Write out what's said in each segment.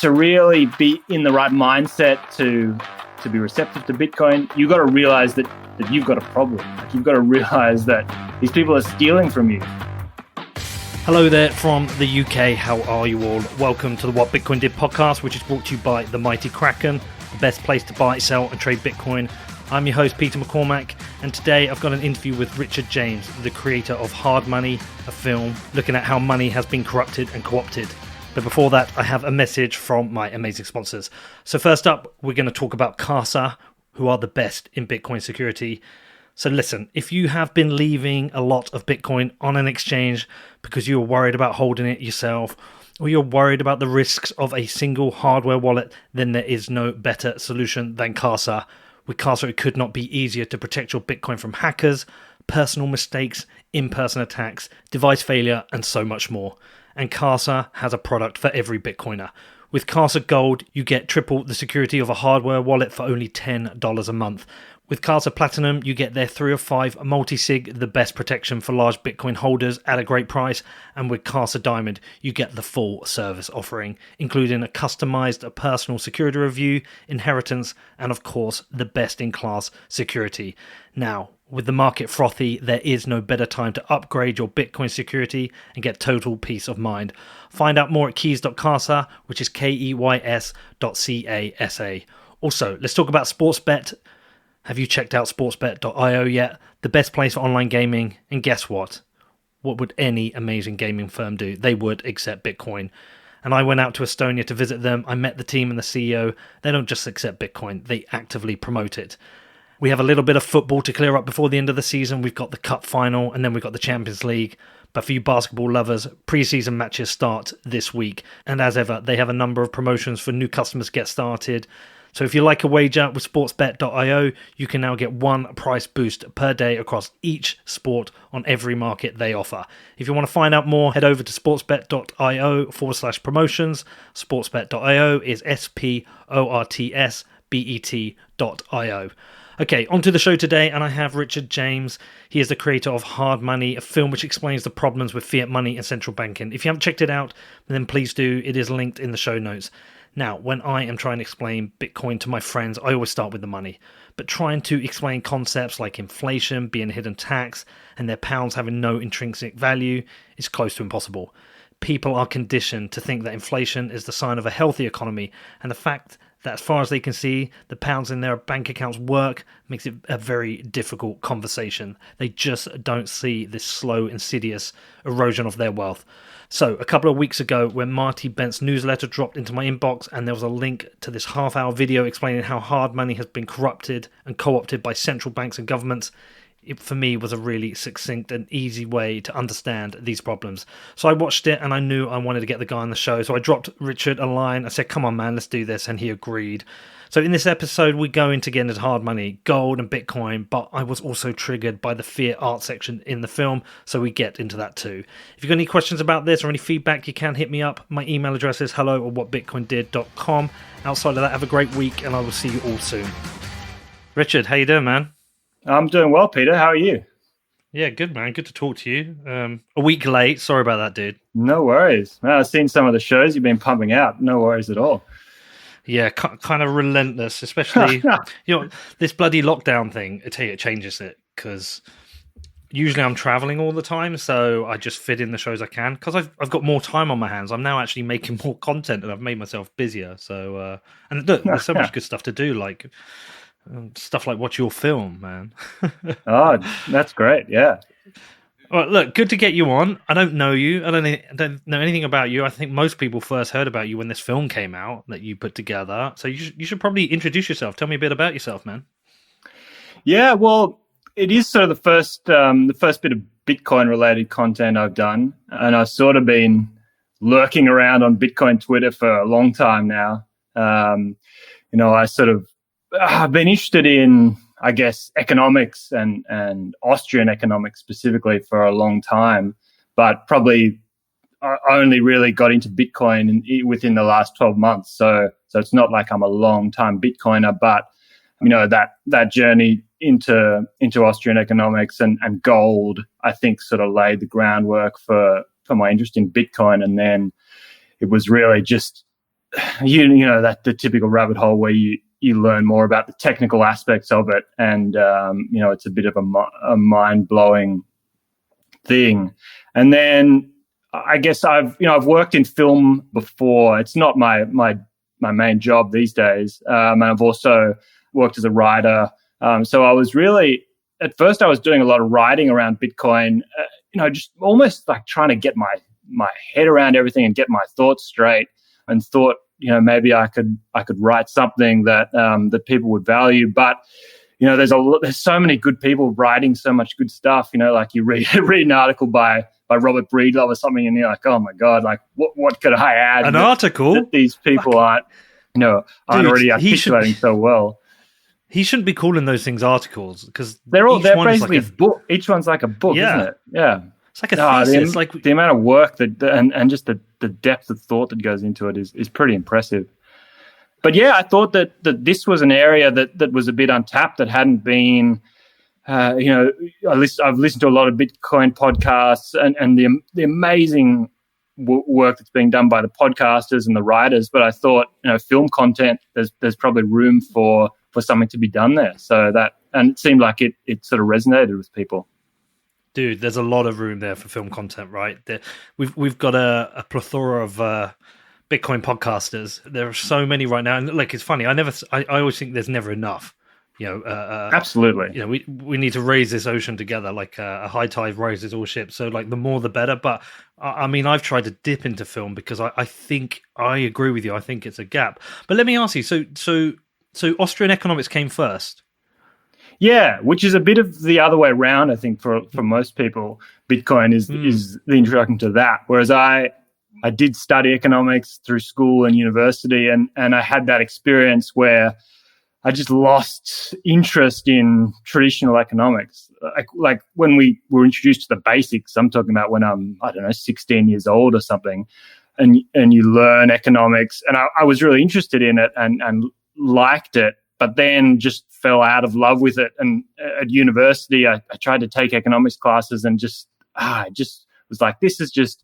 to really be in the right mindset to be receptive to Bitcoin, you got to realize that you've got a problem. Like, you've got to realize that these people are stealing from you. Hello there from the UK. How are you all? Welcome to the What Bitcoin Did podcast, which is brought to you by the Mighty Kraken, the best place to buy, sell and trade Bitcoin. I'm your host, Peter McCormack, and today I've got an interview with Richard James, the creator of Hard Money, a film looking at how money has been corrupted and co-opted. But before that, I have a message from my amazing sponsors. So first up, we're going to talk about Casa, who are the best in Bitcoin security. So listen, if you have been leaving a lot of Bitcoin on an exchange because you're worried about holding it yourself, or you're worried about the risks of a single hardware wallet, then there is no better solution than Casa. With Casa, it could not be easier to protect your Bitcoin from hackers, personal mistakes, in-person attacks, device failure, and so much more. And Casa has a product for every Bitcoiner. With Casa Gold, you get triple the security of a hardware wallet for only $10 a month. With Casa Platinum, you get their 3 of 5 multi-sig, the best protection for large Bitcoin holders at a great price. And with Casa Diamond, you get the full service offering, including a customized personal security review, inheritance, and of course, the best-in-class security. Now, with the market frothy, there is no better time to upgrade your Bitcoin security and get total peace of mind. Find out more at keys.casa, which is keys.casa. Also, let's talk about Sportsbet. Have you checked out sportsbet.io yet? The best place for online gaming. And guess what? What would any amazing gaming firm do? They would accept Bitcoin. And I went out to Estonia to visit them. I met the team and the CEO. They don't just accept Bitcoin, they actively promote it. We have a little bit of football to clear up before the end of the season. We've got the Cup final and then we've got the Champions League. But for you basketball lovers, pre-season matches start this week. And as ever, they have a number of promotions for new customers to get started. So if you like a wager with sportsbet.io, you can now get one price boost per day across each sport on every market they offer. If you want to find out more, head over to sportsbet.io/promotions. Sportsbet.io is sportsbet.io. Okay, on to the show today, and I have Richard James. He is the creator of Hard Money, a film which explains the problems with fiat money and central banking. If you haven't checked it out, then please do. It is linked in the show notes. Now, when I am trying to explain Bitcoin to my friends, I always start with the money. But trying to explain concepts like inflation being a hidden tax and their pounds having no intrinsic value is close to impossible. People are conditioned to think that inflation is the sign of a healthy economy, and the fact that as far as they can see, the pounds in their bank accounts work makes it a very difficult conversation. They just don't see this slow, insidious erosion of their wealth. So a couple of weeks ago, when Marty Bent's newsletter dropped into my inbox and there was a link to this half-hour video explaining how hard money has been corrupted and co-opted by central banks and governments, it for me was a really succinct and easy way to understand these problems. So I watched it and I knew I wanted to get the guy on the show. So I dropped Richard a line. I said, come on, man, let's do this. And he agreed. So in this episode, we go into getting into hard money, gold and Bitcoin, but I was also triggered by the fiat art section in the film. So we get into that too. If you've got any questions about this or any feedback, you can hit me up. My email address is hello@whatbitcoindid.com. Outside of that, have a great week and I will see you all soon. Richard, how you doing, man? I'm doing well, Peter. How are you? Yeah, good, man. Good to talk to you. A week late. Sorry about that, dude. No worries. Man, I've seen some of the shows you've been pumping out. No worries at all. Yeah, kind of relentless, especially, this bloody lockdown thing. I tell you, it changes it because usually I'm traveling all the time, so I just fit in the shows I can because I've got more time on my hands. I'm now actually making more content and I've made myself busier. So, and look, there's so much good stuff to do, like stuff like watch your film, man. Oh, that's great. Yeah. Well, look, good to get you on. I don't know you. I don't know anything about you. I think most people first heard about you when this film came out that you put together. So you should probably introduce yourself. Tell me a bit about yourself, man. Yeah, well, it is sort of the first bit of Bitcoin-related content I've done, and I've sort of been lurking around on Bitcoin Twitter for a long time now. I've been interested in, I guess, economics and Austrian economics specifically for a long time, but probably I only really got into Bitcoin within the last 12 months. So it's not like I'm a long time Bitcoiner, but that journey into Austrian economics and gold, I think sort of laid the groundwork for my interest in Bitcoin. And then it was really just you know, that the typical rabbit hole where you learn more about the technical aspects of it, and you know, it's a bit of a mind-blowing thing. And then I guess I've worked in film before. It's not my main job these days. And I've also worked as a writer. So I was really, at first I was doing a lot of writing around Bitcoin, you know, just almost like trying to get my head around everything and get my thoughts straight, and thought, you know, maybe I could write something that that people would value. But you know, there's so many good people writing so much good stuff. You know, like you read an article by Robert Breedlove or something, and you're like, oh my god, like what could I add? An article that these people aren't already articulating so well. He shouldn't be calling those things articles, because they're basically like a book. Each one's like a book, isn't it? Yeah. It's like a thesis. Like the amount of work and just the depth of thought that goes into it is pretty impressive. But yeah, I thought that this was an area that was a bit untapped, that hadn't been, you know, I've listened to a lot of Bitcoin podcasts and the amazing work that's being done by the podcasters and the writers. But I thought, you know, film content, there's probably room for something to be done there. So and it seemed like it sort of resonated with people. Dude, there's a lot of room there for film content, right? We've got a plethora of Bitcoin podcasters. There are so many right now, and like, it's funny. I always think there's never enough. You know, absolutely. You know, we need to raise this ocean together, like a high tide raises all ships. So, like, the more the better. But I mean, I've tried to dip into film because I think I agree with you. I think it's a gap. But let me ask you. So Austrian economics came first. Yeah, which is a bit of the other way around, I think, for most people. Bitcoin is the introduction to that. Whereas I did study economics through school and university, and I had that experience where I just lost interest in traditional economics. Like when we were introduced to the basics, I'm talking about when I'm, 16 years old or something, and you learn economics. And I was really interested in it and liked it, but then just fell out of love with it. And at university, I tried to take economics classes and just was like, this is just,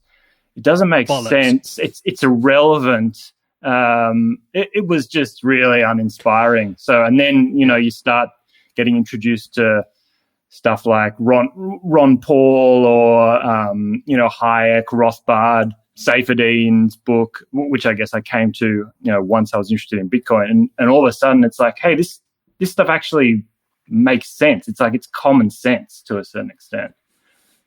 it doesn't make sense. It's irrelevant. It was just really uninspiring. So, and then, you know, you start getting introduced to stuff like Ron Paul or, Hayek, Rothbard, Seyfedin's book, which I guess I came to, you know, once I was interested in Bitcoin, and all of a sudden it's like, hey, this stuff actually makes sense. It's like, it's common sense to a certain extent.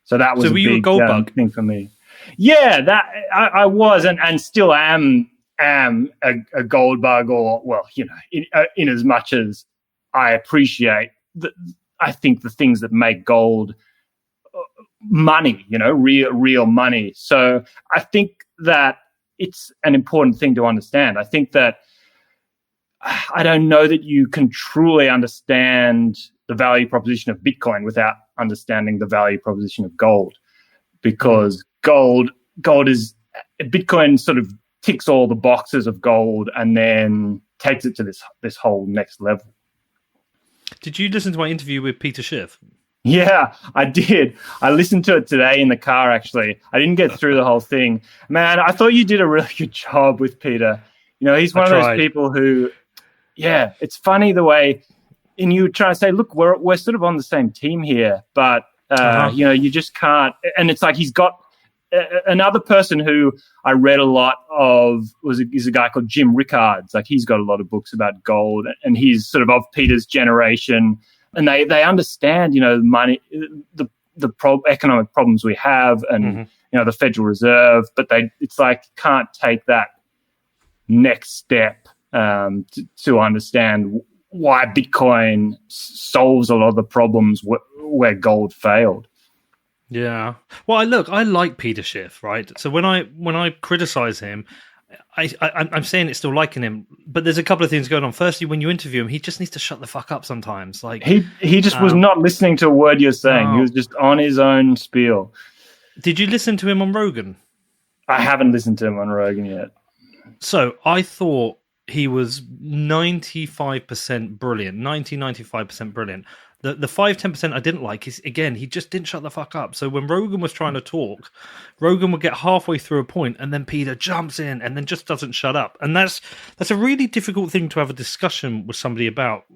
So that was a big thing for me. Yeah, that I was and still am a gold bug, or, well, you know, in as much as I appreciate I think the things that make gold money, you know, real money. So I think that it's an important thing to understand. I think that I don't know that you can truly understand the value proposition of Bitcoin without understanding the value proposition of gold, because gold is, Bitcoin sort of ticks all the boxes of gold and then takes it to this whole next level. Did you listen to my interview with Peter Schiff? Yeah, I did. I listened to it today in the car, actually. I didn't get through the whole thing. Man, I thought you did a really good job with Peter. You know, he's one of those people who, yeah, it's funny the way, and you try to say, look, we're sort of on the same team here, but, you know, you just can't. And it's like he's got another person who I read a lot of is a guy called Jim Rickards. Like, he's got a lot of books about gold, and he's sort of Peter's generation. And they understand, you know, money, the economic problems we have, and you know, the Federal Reserve. But it's like, can't take that next step to understand why Bitcoin solves a lot of the problems where gold failed. Yeah. Well, I like Peter Schiff, right? So when I criticize him, I'm saying it's still liking him, but there's a couple of things going on. Firstly, when you interview him, he just needs to shut the fuck up sometimes. Like, he just was not listening to a word you're saying. No. He was just on his own spiel. Did you listen to him on Rogan? I haven't listened to him on Rogan yet. So I thought he was 95% brilliant, 95% brilliant. The 5-10% I didn't like is, again, he just didn't shut the fuck up. So when Rogan was trying to talk, Rogan would get halfway through a point and then Peter jumps in and then just doesn't shut up. And that's a really difficult thing to have a discussion with somebody about.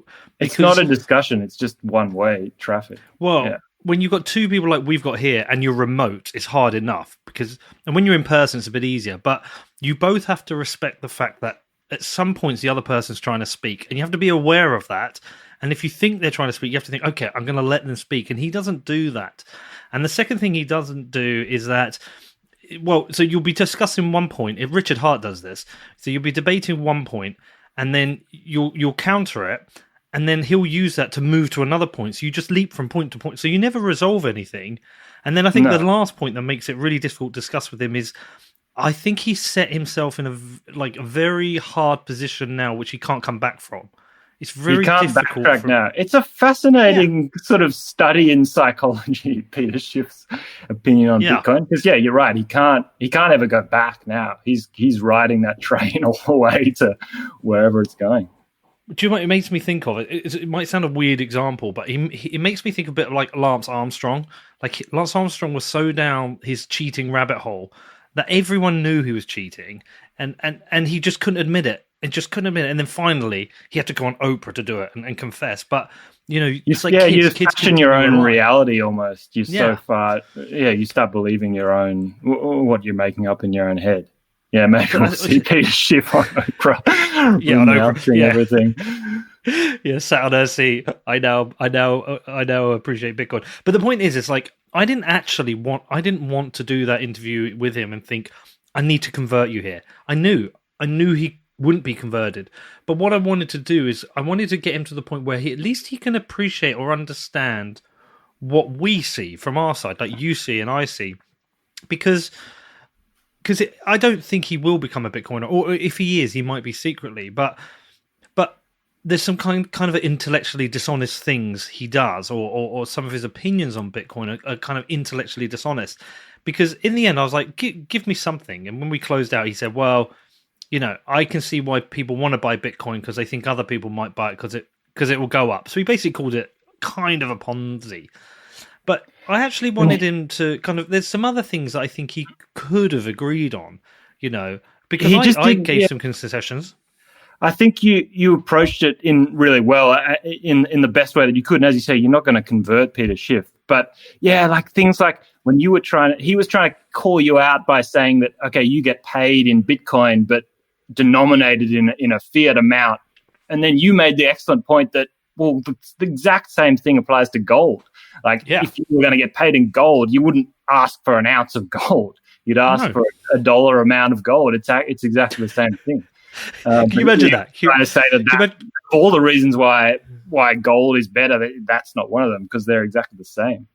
It's not a discussion. It's just one-way traffic. Well, yeah. When you've got two people like we've got here and you're remote, it's hard enough and when you're in person, it's a bit easier. But you both have to respect the fact that at some points the other person's trying to speak and you have to be aware of that. And if you think they're trying to speak, you have to think, okay, I'm going to let them speak. And he doesn't do that. And the second thing he doesn't do is that, well, so you'll be discussing one point. If Richard Hart does this, so you'll be debating one point and then you'll counter it. And then he'll use that to move to another point. So you just leap from point to point. So you never resolve anything. And then I think the last point that makes it really difficult to discuss with him is I think he set himself in a very hard position now, which he can't come back from. It's very difficult. Backtrack now. It's a fascinating sort of study in psychology, Peter Schiff's opinion on Bitcoin. Because you're right. He can't ever go back now. He's riding that train all the way to wherever it's going. Do you know what it makes me think of? It might sound a weird example, but it makes me think a bit like Lance Armstrong. Like Lance Armstrong was so down his cheating rabbit hole that everyone knew he was cheating, and he just couldn't admit it. And then finally, he had to go on Oprah to do it and confess. But it's like you're catching your own reality almost. You're so far. You start believing your own what you're making up in your own head. Yeah, maybe we'll see Peter Schiff on Oprah. On Oprah. Everything. Yeah, sat on her seat. I now appreciate Bitcoin. But the point is, it's like I didn't want to do that interview with him and think I need to convert you here. I knew he wouldn't be converted. But what I wanted to do is I wanted to get him to the point where at least he can appreciate or understand what we see from our side, like you see and I see, because I don't think he will become a Bitcoiner, or if he is, he might be secretly. But there's some kind of intellectually dishonest things he does, or some of his opinions on Bitcoin are kind of intellectually dishonest. Because in the end, I was like, give me something. And when we closed out, he said, well, I can see why people want to buy Bitcoin because they think other people might buy it because it will go up. So he basically called it kind of a Ponzi. But I actually wanted him to there's some other things that I think he could have agreed on, because I gave some concessions. I think you approached it in really well, in the best way that you could. And as you say, you're not going to convert Peter Schiff. But like things like when he was trying to call you out by saying that, okay, you get paid in Bitcoin, but denominated in a fiat amount. And then you made the excellent point that, well, the exact same thing applies to gold. If you were going to get paid in gold, you wouldn't ask for an ounce of gold. You'd ask for a dollar amount of gold. It's exactly the same thing. Can you imagine that? Trying to say that all the reasons why gold is better, that's not one of them, because they're exactly the same.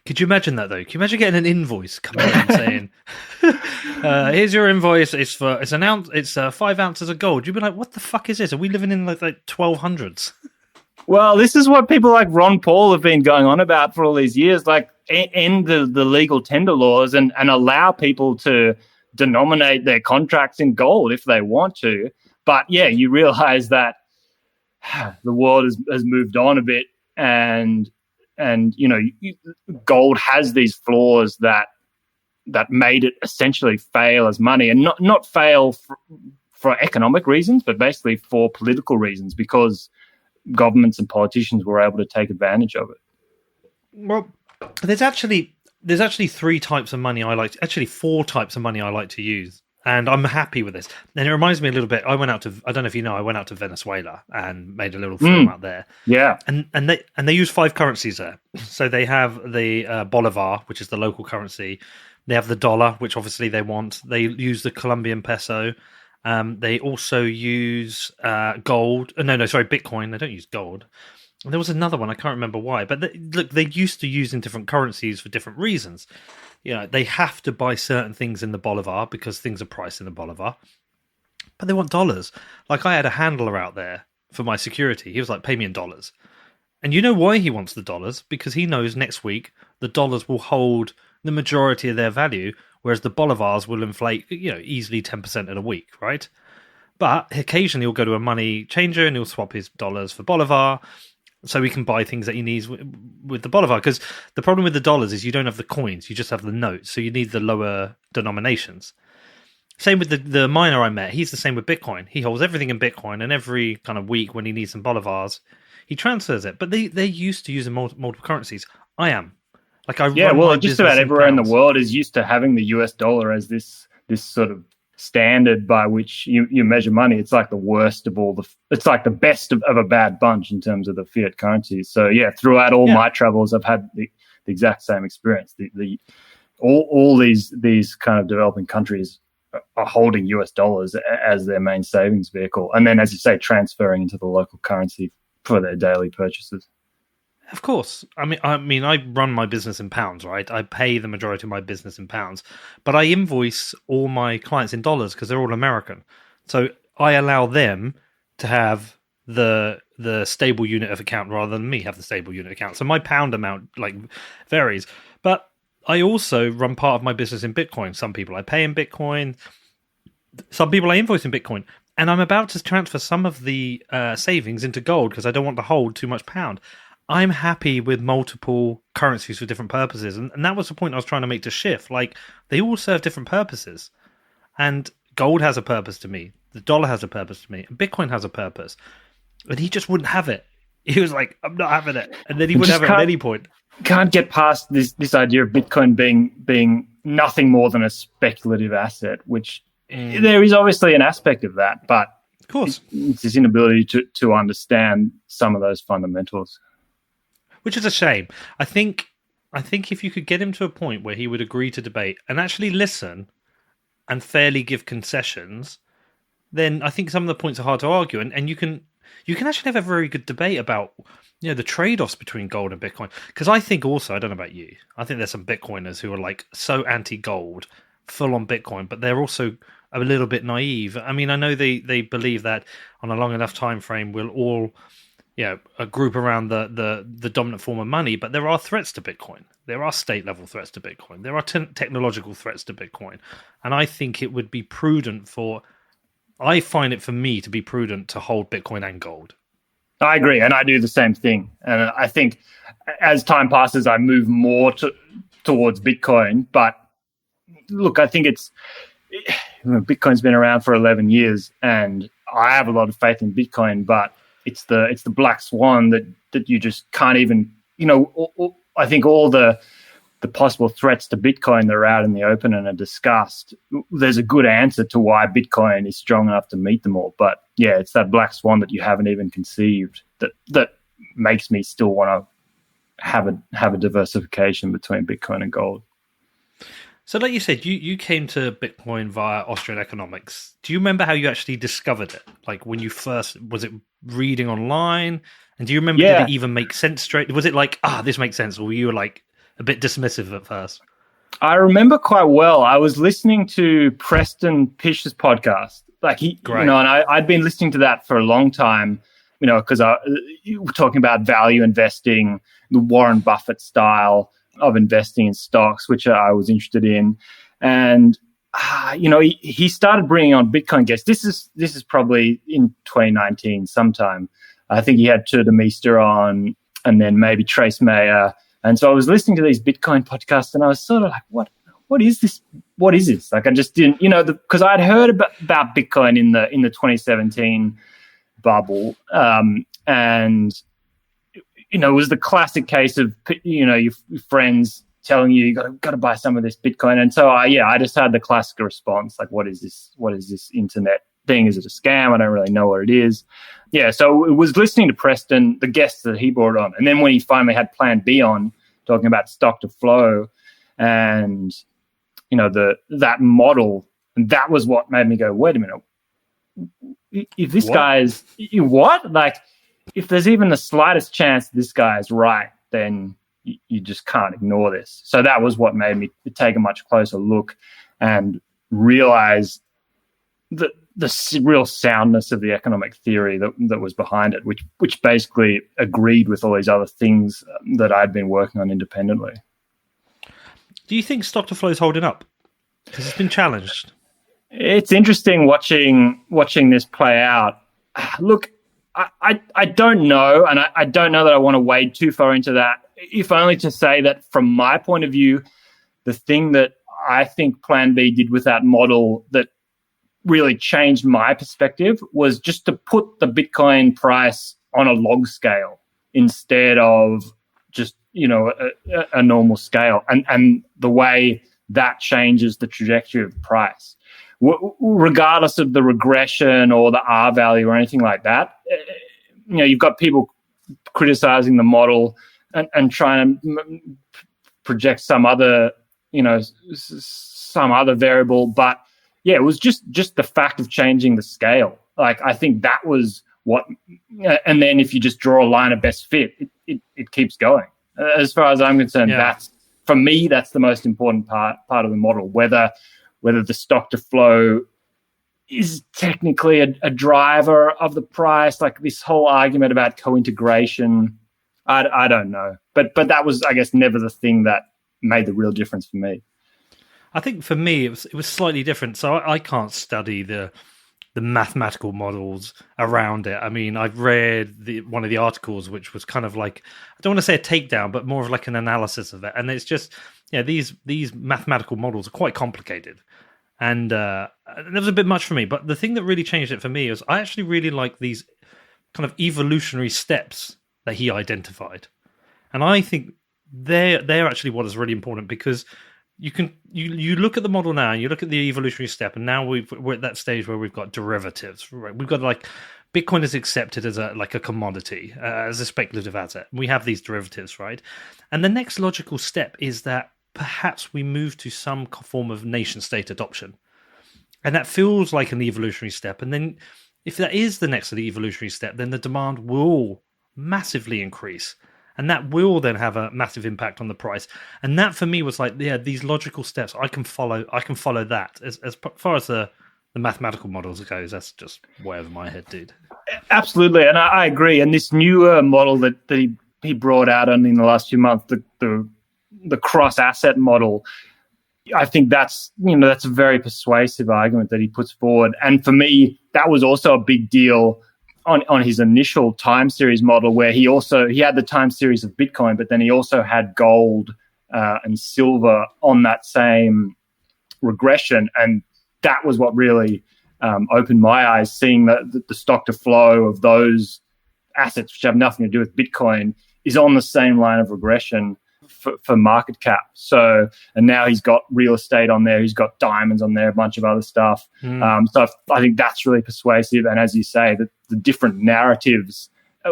Could you imagine that though? Can you imagine getting an invoice coming in saying, "Here's your invoice. It's an ounce. It's 5 ounces of gold." You'd be like, "What the fuck is this? Are we living in like 1200s?" Well, this is what people like Ron Paul have been going on about for all these years. Like, end the legal tender laws and allow people to denominate their contracts in gold if they want to. But you realize that the world has moved on a bit, and gold has these flaws that made it essentially fail as money, and not fail for economic reasons, but basically for political reasons, because governments and politicians were able to take advantage of it. Well, there's actually 3 types of money actually 4 types of money I like to use, and I'm happy with this. And it reminds me a little bit, I went out to Venezuela and made a little film out there. Yeah. And they use 5 currencies there. So they have the Bolivar, which is the local currency. They have the dollar, which obviously they want. They use the Colombian peso. They also use gold. Bitcoin. They don't use gold. There was another one, I can't remember why. But they used to use in different currencies for different reasons. They have to buy certain things in the Bolivar because things are priced in the Bolivar. But they want dollars. Like, I had a handler out there for my security. He was like, pay me in dollars. And you know why he wants the dollars? Because he knows next week the dollars will hold the majority of their value, whereas the Bolivars will inflate, easily 10% in a week, right? But occasionally he'll go to a money changer and he'll swap his dollars for Bolivar. so he can buy things that he needs with the bolivar. Because the problem with the dollars is you don't have the coins, you just have the notes, so you need the lower denominations. Same with the miner I met. He's the same with Bitcoin. He holds everything in Bitcoin, and every kind of week when he needs some bolivars, he transfers it. But they're used to using multiple currencies. I am. Like just about everywhere in the world is used to having the US dollar as this sort of standard by which you measure money. It's like the worst of all it's like the best of a bad bunch in terms of the fiat currencies. So throughout all my travels, I've had the exact same experience. All these kind of developing countries are holding US dollars as their main savings vehicle, and then, as you say, transferring into the local currency for their daily purchases. Of course. I mean, I run my business in pounds, right? I pay the majority of my business in pounds, but I invoice all my clients in dollars because they're all American. So I allow them to have the stable unit of account rather than me have the stable unit account. So my pound amount varies, but I also run part of my business in Bitcoin. Some people I pay in Bitcoin, some people I invoice in Bitcoin, and I'm about to transfer some of the savings into gold because I don't want to hold too much pound. I'm happy with multiple currencies for different purposes. And that was the point I was trying to make to Schiff. Like, they all serve different purposes. And gold has a purpose to me. The dollar has a purpose to me. And Bitcoin has a purpose. And he just wouldn't have it. He was like, I'm not having it. And then he wouldn't have it at any point. Can't get past this idea of Bitcoin being nothing more than a speculative asset, which there is obviously an aspect of that. But of course, it's his inability to understand some of those fundamentals. Which is a shame. I think if you could get him to a point where he would agree to debate and actually listen and fairly give concessions, then I think some of the points are hard to argue. And you can actually have a very good debate about the trade-offs between gold and Bitcoin. Because I think also, I don't know about you, I think there's some Bitcoiners who are like so anti-gold, full on Bitcoin, but they're also a little bit naive. I mean, I know they believe that on a long enough time frame we'll all a group around the dominant form of money, but there are threats to Bitcoin. There are state-level threats to Bitcoin. There are technological threats to Bitcoin. And I think it would be prudent I find it for me to be prudent to hold Bitcoin and gold. I agree, and I do the same thing. And I think as time passes, I move more towards Bitcoin. But look, I think Bitcoin's been around for 11 years, and I have a lot of faith in Bitcoin, but it's the black swan that you just can't even, I think all the possible threats to Bitcoin that are out in the open and are discussed, there's a good answer to why Bitcoin is strong enough to meet them all. But it's that black swan that you haven't even conceived that makes me still want to have a diversification between Bitcoin and gold. So like you said, you came to Bitcoin via Austrian economics. Do you remember how you actually discovered it? Like when you first, was it reading online? And do you remember, did it even make sense straight? Was it like, this makes sense? Or were you like a bit dismissive at first? I remember quite well. I was listening to Preston Pish's podcast. Like and I'd been listening to that for a long time, because we're talking about value investing, the Warren Buffett style of investing in stocks, which I was interested in. And, he started bringing on Bitcoin guests. This is probably in 2019 sometime. I think he had Tur de Meester on and then maybe Trace Mayer. And so I was listening to these Bitcoin podcasts and I was sort of like, what is this? What is this? Like I just didn't, because I'd heard about Bitcoin in the 2017 bubble. And it was the classic case of, your friends telling you got to buy some of this Bitcoin. And so I just had the classic response, like, what is this? What is this internet thing? Is it a scam? I don't really know what it is. Yeah. So it was listening to Preston, the guests that he brought on. And then when he finally had Plan B on, talking about stock to flow and, that model, and that was what made me go, wait a minute. If this guy's what? Like, if there's even the slightest chance this guy is right, then you just can't ignore this. So that was what made me take a much closer look and realize the real soundness of the economic theory that was behind it, which basically agreed with all these other things that I'd been working on independently. Do you think stock to flow is holding up? Because it's been challenged. It's interesting watching this play out. Look, I don't know, and I don't know that I want to wade too far into that, if only to say that from my point of view, the thing that I think Plan B did with that model that really changed my perspective was just to put the Bitcoin price on a log scale instead of just, a normal scale. And the way that changes the trajectory of the price. Regardless of the regression or the R value or anything like that, you've got people criticizing the model and trying to project some other variable. But yeah, it was just the fact of changing the scale. Like, I think that was what, and then if you just draw a line of best fit, it keeps going. As far as I'm concerned, that's, for me, that's the most important part of the model. Whether the stock to flow is technically a driver of the price, like this whole argument about co-integration, I don't know. But that was, I guess, never the thing that made the real difference for me. I think for me, it was slightly different. So I can't study the mathematical models around it. I mean, I've read one of the articles, which was kind of like, I don't want to say a takedown, but more of like an analysis of it. And it's just, these mathematical models are quite complicated. And it was a bit much for me. But the thing that really changed it for me is I actually really like these kind of evolutionary steps that he identified. And I think they're actually what is really important, because you look at the model now, and you look at the evolutionary step, and now we're at that stage where we've got derivatives. Right? We've got like Bitcoin is accepted as a commodity, as a speculative asset. We have these derivatives, right? And the next logical step is that perhaps we move to some form of nation state adoption, and that feels like an evolutionary step. And then, if that is the next evolutionary step, then the demand will massively increase. And that will then have a massive impact on the price. And that for me was like, these logical steps, I can follow that. As far as the mathematical models goes, that's just way over my head, dude. Absolutely. And I agree. And this newer model that he brought out only in the last few months, the cross asset model, I think that's a very persuasive argument that he puts forward. And for me, that was also a big deal on his initial time series model, where he had the time series of Bitcoin, but then he also had gold and silver on that same regression. And that was what really opened my eyes, seeing that the stock to flow of those assets, which have nothing to do with Bitcoin, is on the same line of regression for market cap. So, and now he's got real estate on there, he's got diamonds on there, a bunch of other stuff. So I think that's really persuasive. And as you say, the different narratives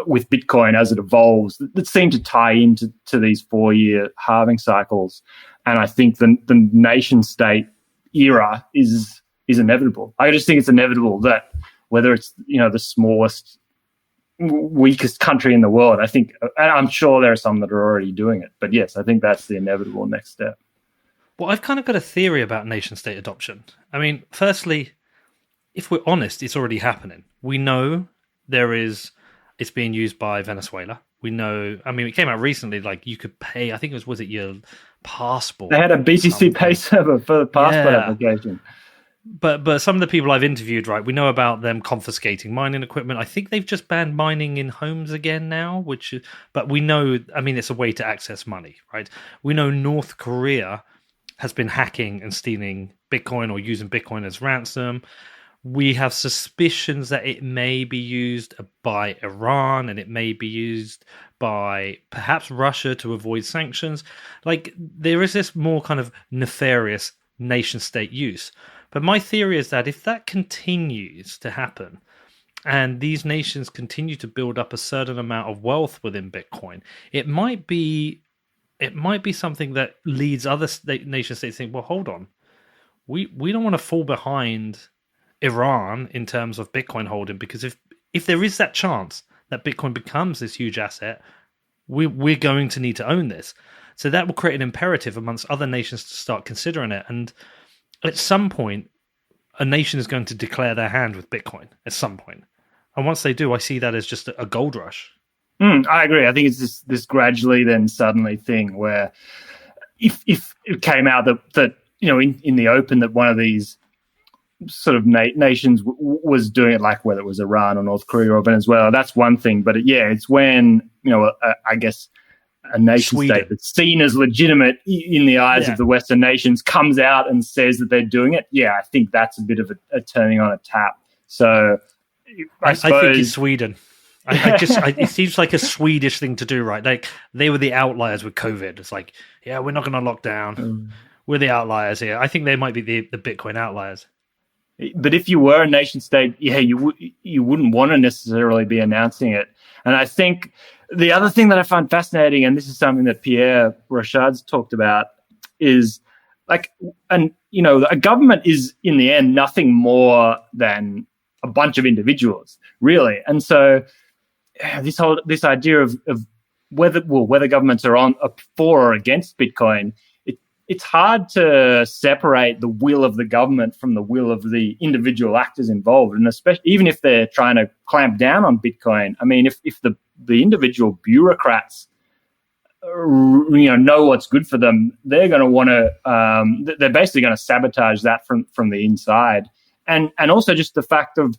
with Bitcoin as it evolves that seem to tie into these 4-year halving cycles. And I think the nation state era is inevitable. I just think it's inevitable that whether it's the smallest, weakest country in the world, I think, and I'm sure there are some that are already doing it, but yes, I think that's the inevitable next step. Well, I've kind of got a theory about nation state adoption. I mean, firstly, if we're honest, it's already happening. We know it's being used by Venezuela. We know, I mean, it came out recently, like you could pay, I think was it your passport? They had a BTC pay server for the passport application. But some of the people I've interviewed, right, we know about them confiscating mining equipment. I think they've just banned mining in homes again now, but we know, I mean, it's a way to access money, right? We know North Korea has been hacking and stealing Bitcoin or using Bitcoin as ransom. We have suspicions that it may be used by Iran, and it may be used by perhaps Russia to avoid sanctions. Like, there is this more kind of nefarious nation-state use. But my theory is that if that continues to happen, and these nations continue to build up a certain amount of wealth within Bitcoin, it might be something that leads other nation states to think, well, hold on, we don't want to fall behind Iran in terms of Bitcoin holding, because if there is that chance that Bitcoin becomes this huge asset, we're going to need to own this. So that will create an imperative amongst other nations to start considering it. And at some point, a nation is going to declare their hand with Bitcoin at some point. And once they do, I see that as just a gold rush. I agree. I think it's this gradually then suddenly thing where if it came out that in the open that one of these sort of nations was doing it, like whether it was Iran or North Korea or Venezuela. That's one thing, but it's when I guess a nation state that's seen as legitimate in the eyes of the Western nations comes out and says that they're doing it. I think that's a bit of a turning on a tap. So I think it's Sweden. It seems like a Swedish thing to do, right? Like they were the outliers with COVID. It's like, we're not going to lock down. We're the outliers here. I think they might be the Bitcoin outliers. But if you were a nation state, you wouldn't want to necessarily be announcing it. And I think the other thing that I find fascinating, and this is something that Pierre Rickards talked about, is a government is in the end nothing more than a bunch of individuals, really. And so this idea of whether governments are for or against Bitcoin, it's hard to separate the will of the government from the will of the individual actors involved, and especially even if they're trying to clamp down on Bitcoin. I mean, if the individual bureaucrats know what's good for them, they're going to want to. They're basically going to sabotage that from the inside, and also just the fact of.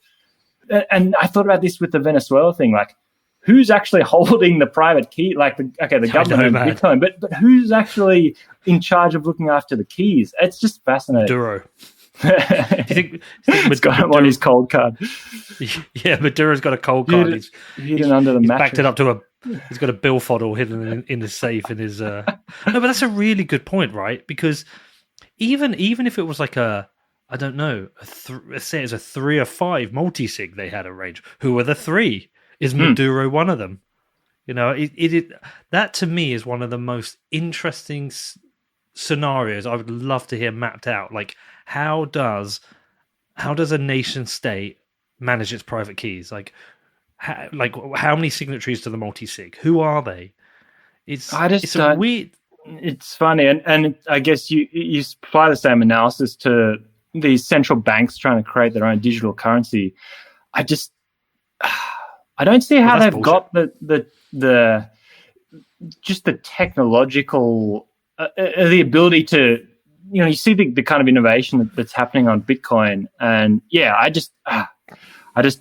And I thought about this with the Venezuela thing, like. Who's actually holding the private key? Like the government of Bitcoin, but who's actually in charge of looking after the keys? It's just fascinating. Maduro. Do you think he's got him on his cold card? Yeah, Maduro's got a cold card. He's hidden under the mattress. Backed it up to he's got a billfold hidden in his safe in his. No, but that's a really good point, right? Because even if it was like I don't know, let's say it's a 3 or 5 multi-sig they had arranged. Who are the 3? Is Maduro one of them? That to me is one of the most interesting scenarios I would love to hear mapped out. Like, how does a nation state manage its private keys? Like how many signatories to the multi-sig? Who are they? It's weird. It's funny, and I guess you apply the same analysis to these central banks trying to create their own digital currency. I don't see how they've got the just the technological the ability to you see the kind of innovation that's happening on Bitcoin, and I just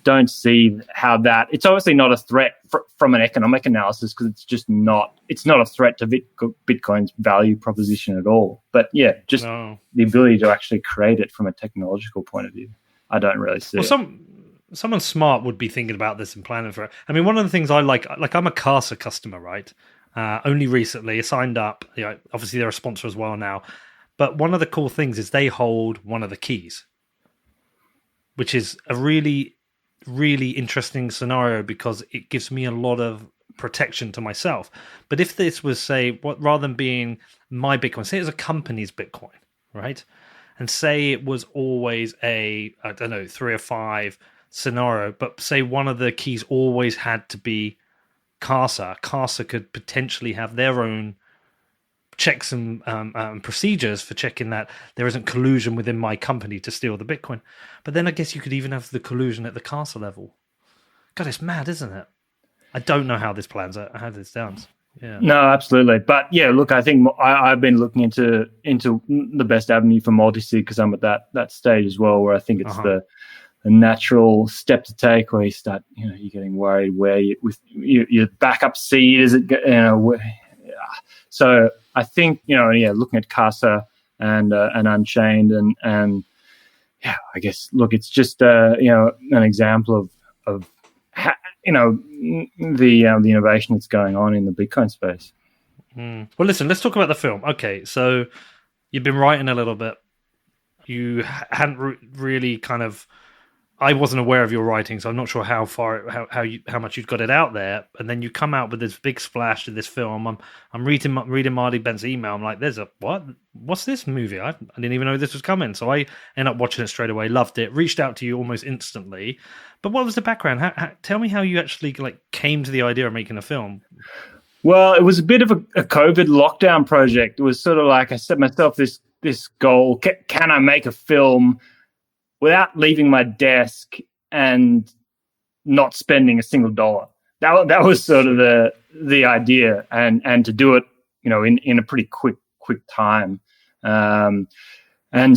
don't see how that. It's obviously not a threat from an economic analysis because it's not a threat to Bitcoin's value proposition at all. But the ability to actually create it from a technological point of view, I don't really see. Someone smart would be thinking about this and planning for it. I mean, one of the things I like I'm a Casa customer, right? Only recently signed up. Obviously they're a sponsor as well now. But one of the cool things is they hold one of the keys, which is a really, really interesting scenario because it gives me a lot of protection to myself. But if this was, say, rather than being my Bitcoin, say it's a company's Bitcoin, right? And say it was always a 3 or 5 scenario, but say one of the keys always had to be Casa. Casa could potentially have their own checks and procedures for checking that there isn't collusion within my company to steal the Bitcoin. But then I guess you could even have the collusion at the Casa level. God, it's mad, isn't it? I don't know how this plans out, how this sounds. Yeah. No, absolutely. But look, I think I've been looking into the best avenue for multi-sig because I'm at that stage as well, where I think it's the natural step to take, where you start, you're getting worried where with your backup seed is it, So I think looking at Casa and Unchained and I guess look, it's just an example of how, the innovation that's going on in the Bitcoin space. Well, listen, let's talk about the film. Okay, so you've been writing a little bit. You hadn't really kind of. I wasn't aware of your writing, so I'm not sure how much you'd got it out there. And then you come out with this big splash to this film. I'm reading Marty Bent's email. I'm like, "There's a what? What's this movie? I didn't even know this was coming." So I ended up watching it straight away. Loved it. Reached out to you almost instantly. But what was the background? Tell me how you actually came to the idea of making a film. Well, it was a bit of a COVID lockdown project. It was sort of like I set myself this goal: can I make a film without leaving my desk and not spending a single dollar? That was sort of the idea, and to do it, in a pretty quick time. And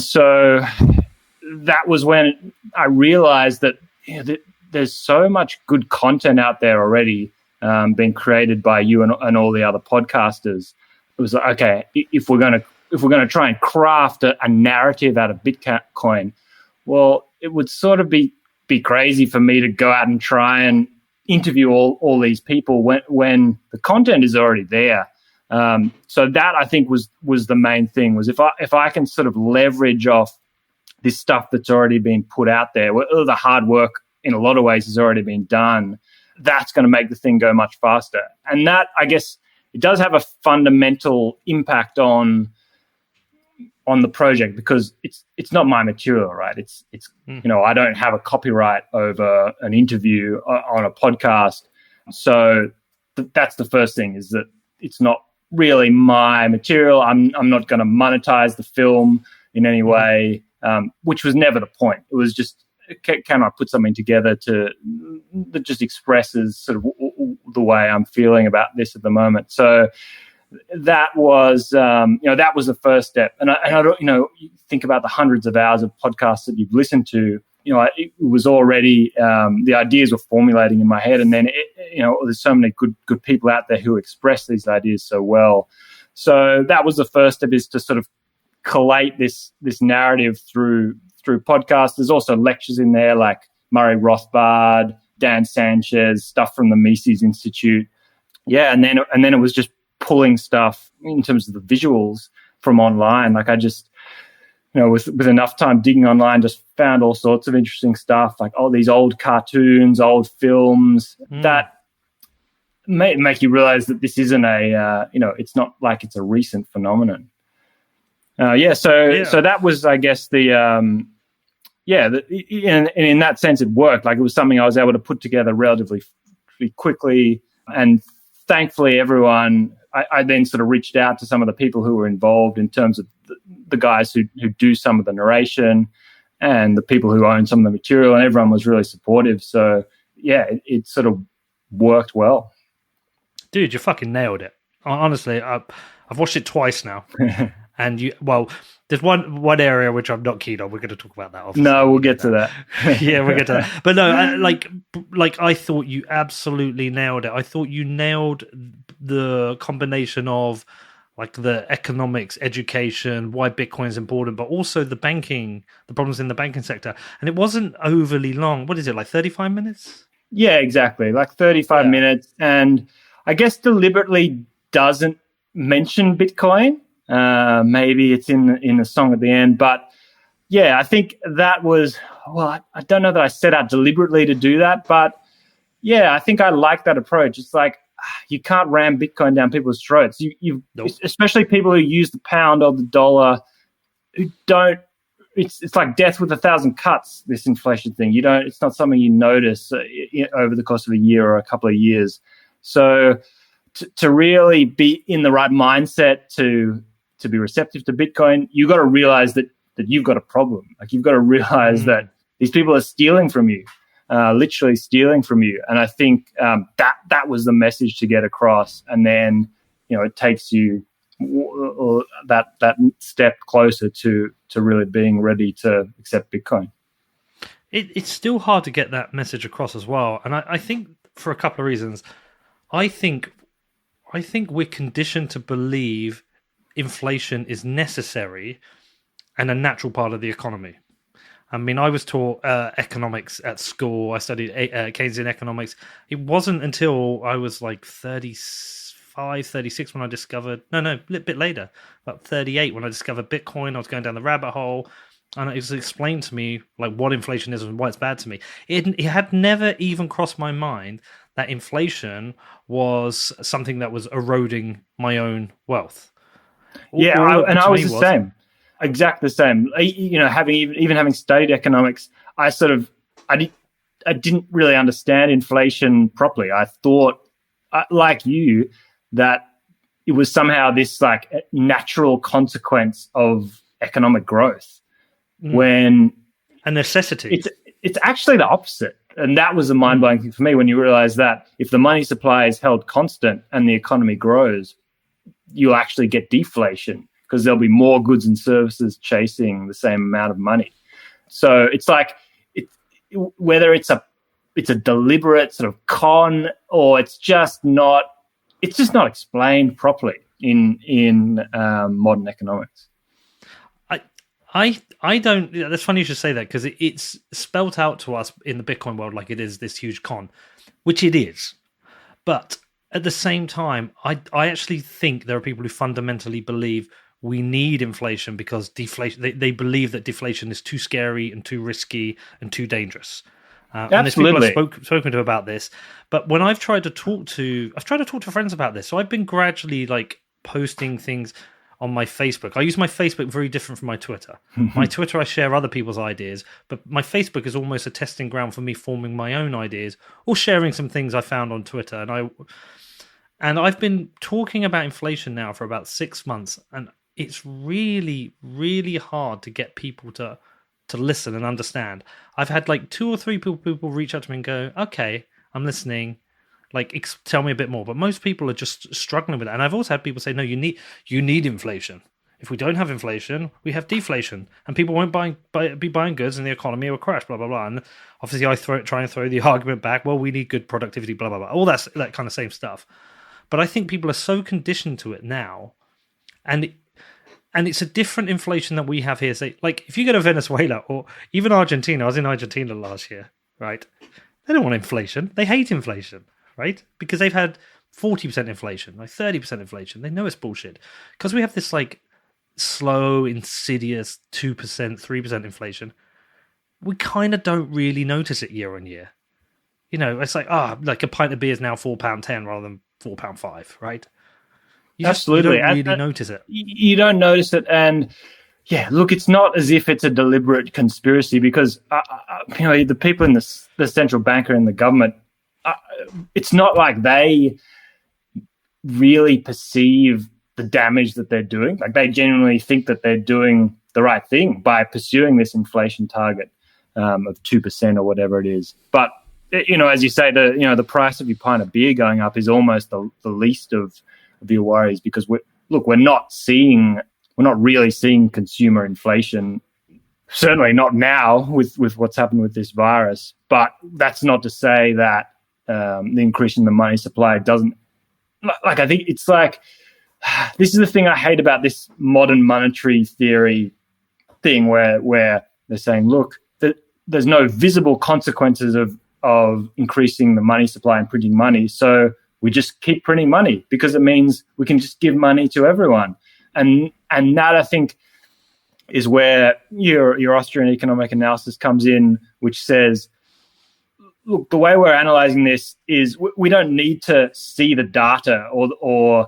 so that was when I realized that, there's so much good content out there already being created by you and all the other podcasters. It was like, okay, if we're going to try and craft a narrative out of Bitcoin, well, it would sort of be crazy for me to go out and try and interview all these people when the content is already there. So that, I think, was the main thing, was if I can sort of leverage off this stuff that's already been put out there, where the hard work in a lot of ways has already been done, that's going to make the thing go much faster. And that, I guess, it does have a fundamental impact on the project, because it's not my material, right? It's I don't have a copyright over an interview on a podcast. So that's the first thing, is that it's not really my material. I'm not going to monetize the film in any way, which was never the point. It was just, can I put something together that just expresses sort of the way I'm feeling about this at the moment? So that was, that was the first step. And I don't, you think about the hundreds of hours of podcasts that you've listened to. It was already, the ideas were formulating in my head, and then there's so many good people out there who express these ideas so well. So that was the first step, is to sort of collate this narrative through podcasts. There's also lectures in there, like Murray Rothbard, Dan Sanchez, stuff from the Mises Institute. Yeah, and then it was just pulling stuff in terms of the visuals from online. Like, I just, with enough time digging online, just found all sorts of interesting stuff, like all these old cartoons, old films that make you realize that this isn't it's not like it's a recent phenomenon. So that was, I guess, and in that sense, it worked. Like, it was something I was able to put together relatively quickly, and thankfully, everyone. I then sort of reached out to some of the people who were involved, in terms of the guys who do some of the narration, and the people who own some of the material, and everyone was really supportive. So yeah, it sort of worked well. Dude, you fucking nailed it. Honestly, I've watched it twice now. And there's one area which I'm not keen on. We're going to talk about that. Obviously. No, we'll get to that. Yeah, we'll get to that. But no, I thought you absolutely nailed it. I thought you nailed the combination of, like, the economics, education, why Bitcoin is important, but also the problems in the banking sector. And it wasn't overly long. What is it, like 35 minutes? Yeah, exactly. Like 35 minutes. And I guess deliberately doesn't mention Bitcoin. Maybe it's in the song at the end, but yeah, I think that was, I don't know that I set out deliberately to do that, but yeah, I think I like that approach. It's like, you can't ram Bitcoin down people's throats. Nope. Especially people who use the pound or the dollar, who don't. It's like death with 1,000 cuts. This inflation thing, it's not something you notice over the course of a year or a couple of years. So to really be in the right mindset to be receptive to Bitcoin, you got to realize that you've got a problem. Like, you've got to realize that these people are stealing from you, literally stealing from you. And I think that was the message to get across. And then, it takes you that step closer to really being ready to accept Bitcoin. It's still hard to get that message across as well. And I think for a couple of reasons. I think we're conditioned to believe inflation is necessary and a natural part of the economy. I mean, I was taught economics at school. I studied Keynesian economics. It wasn't until I was like 35, 36 when I discovered, a little bit later, about 38 when I discovered Bitcoin. I was going down the rabbit hole, and it was explained to me like what inflation is and why it's bad to me. It had never even crossed my mind that inflation was something that was eroding my own wealth. I was the same, exactly the same. Having studied economics, I didn't really understand inflation properly. I thought, like you, that it was somehow this like natural consequence of economic growth, when a necessity. It's actually the opposite. And that was a mind-blowing thing for me, when you realize that if the money supply is held constant and the economy grows, you'll actually get deflation, because there'll be more goods and services chasing the same amount of money. So it's like whether it's a deliberate sort of con, or it's just not explained properly in modern economics. I don't. That's funny you should say that, because it's spelt out to us in the Bitcoin world like it is this huge con, which it is. But at the same time, I actually think there are people who fundamentally believe we need inflation because deflation. They believe that deflation is too scary and too risky and too dangerous. And there's people I've spoken to about this. But when I've tried to talk to friends about this, so I've been gradually like posting things on my Facebook. I use my Facebook very different from my Twitter. My Twitter, I share other people's ideas, but my Facebook is almost a testing ground for me forming my own ideas or sharing some things I found on Twitter. And I've been talking about inflation now for about 6 months, and it's really, really hard to get people to listen and understand. I've had like 2 or 3 people reach out to me and go, okay, I'm listening. Like, tell me a bit more. But most people are just struggling with that. And I've also had people say, no, you need inflation. If we don't have inflation, we have deflation. And people won't be buying goods and the economy will crash, blah, blah, blah. And obviously I try and throw the argument back, well, we need good productivity, blah, blah, blah. All that kind of same stuff. But I think people are so conditioned to it now. And it's a different inflation that we have here. So, like, if you go to Venezuela or even Argentina, I was in Argentina last year, right? They don't want inflation. They hate inflation. Right? Because they've had 40% inflation, like 30% inflation. They know it's bullshit. Because we have this like slow, insidious 2%, 3% inflation, we kind of don't really notice it year on year. You know, it's like, like a pint of beer is now £4.10 rather than £4.05, right? Absolutely. You don't really notice it. You don't notice it. And yeah, look, it's not as if it's a deliberate conspiracy, because, the people in the central banker and the government, it's not like they really perceive the damage that they're doing. Like, they genuinely think that they're doing the right thing by pursuing this inflation target of 2% or whatever it is. But, as you say, the price of your pint of beer going up is almost the least of your worries, because we're not really seeing consumer inflation. Certainly not now with what's happened with this virus. But that's not to say that the increase in the money supply doesn't, like, I think it's like, this is the thing I hate about this modern monetary theory thing where they're saying, look, there's no visible consequences of increasing the money supply and printing money, so we just keep printing money because it means we can just give money to everyone. And that, I think, is where your Austrian economic analysis comes in, which says, look, the way we're analyzing this is we don't need to see the data or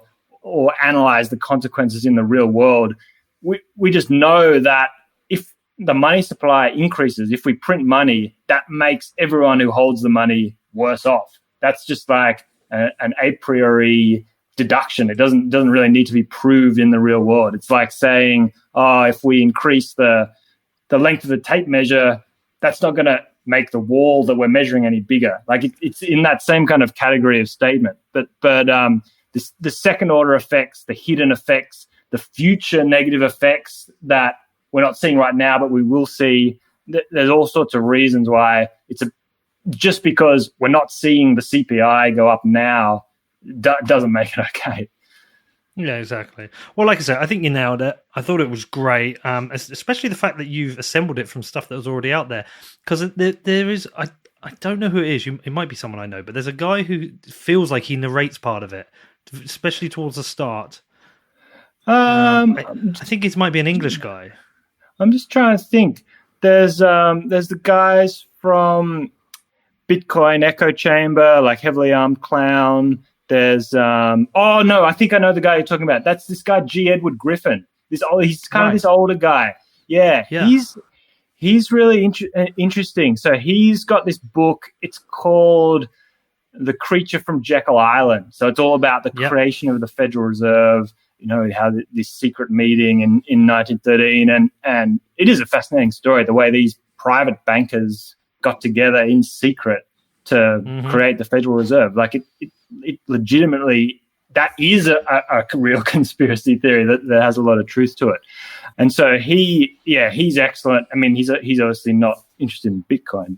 analyze the consequences in the real world. We just know that if the money supply increases, if we print money, that makes everyone who holds the money worse off. That's just like an a priori deduction. It doesn't really need to be proved in the real world. It's like saying, if we increase the length of the tape measure, that's not going to make the wall that we're measuring any bigger. Like, it's in that same kind of category of statement. But the second order effects, the hidden effects, the future negative effects that we're not seeing right now, but we will see. There's all sorts of reasons why just because we're not seeing the CPI go up now doesn't make it okay. Yeah, exactly. Well, like I said, I think you nailed it. I thought it was great, especially the fact that you've assembled it from stuff that was already out there. Because there is, I don't know who it is. It might be someone I know, but there's a guy who feels like he narrates part of it, especially towards the start. I think it might be an English guy. I'm just trying to think. There's the guys from Bitcoin Echo Chamber, like Heavily Armed Clown. There's I think I know the guy you're talking about. That's this guy G. Edward Griffin. He's kind of this older guy. Yeah. He's really interesting. So he's got this book. It's called The Creature from Jekyll Island. So it's all about the creation of the Federal Reserve. How this secret meeting in 1913, and it is a fascinating story. The way these private bankers got together in secret to create the Federal Reserve. Like, it legitimately that is a real conspiracy theory that has a lot of truth to it. And so he's excellent. I mean, he's obviously not interested in Bitcoin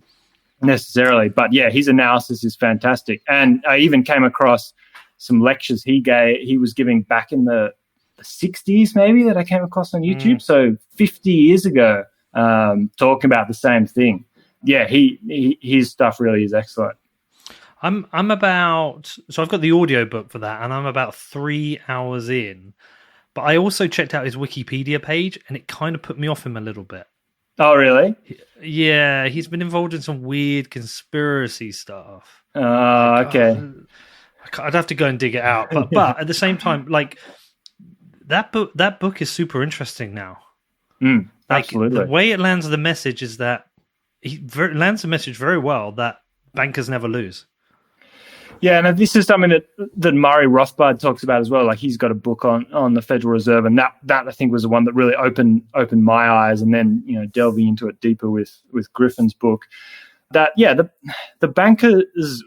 necessarily, but yeah, his analysis is fantastic. And I even came across some lectures he was giving back in the 60s, maybe, that I came across on YouTube. So 50 years ago, talking about the same thing. Yeah, his stuff really is excellent. So I've got the audio book for that, and I'm about 3 hours in. But I also checked out his Wikipedia page, and it kind of put me off him a little bit. Oh, really? Yeah, he's been involved in some weird conspiracy stuff. Okay. I'd have to go and dig it out. But at the same time, like, that book is super interesting now. Absolutely. The way it lands the message is that lands the message very well that bankers never lose. Yeah, and this is something that Murray Rothbard talks about as well. Like, he's got a book on the Federal Reserve, and that I think was the one that really opened my eyes. And then, you know, delving into it deeper with Griffin's book, that the bankers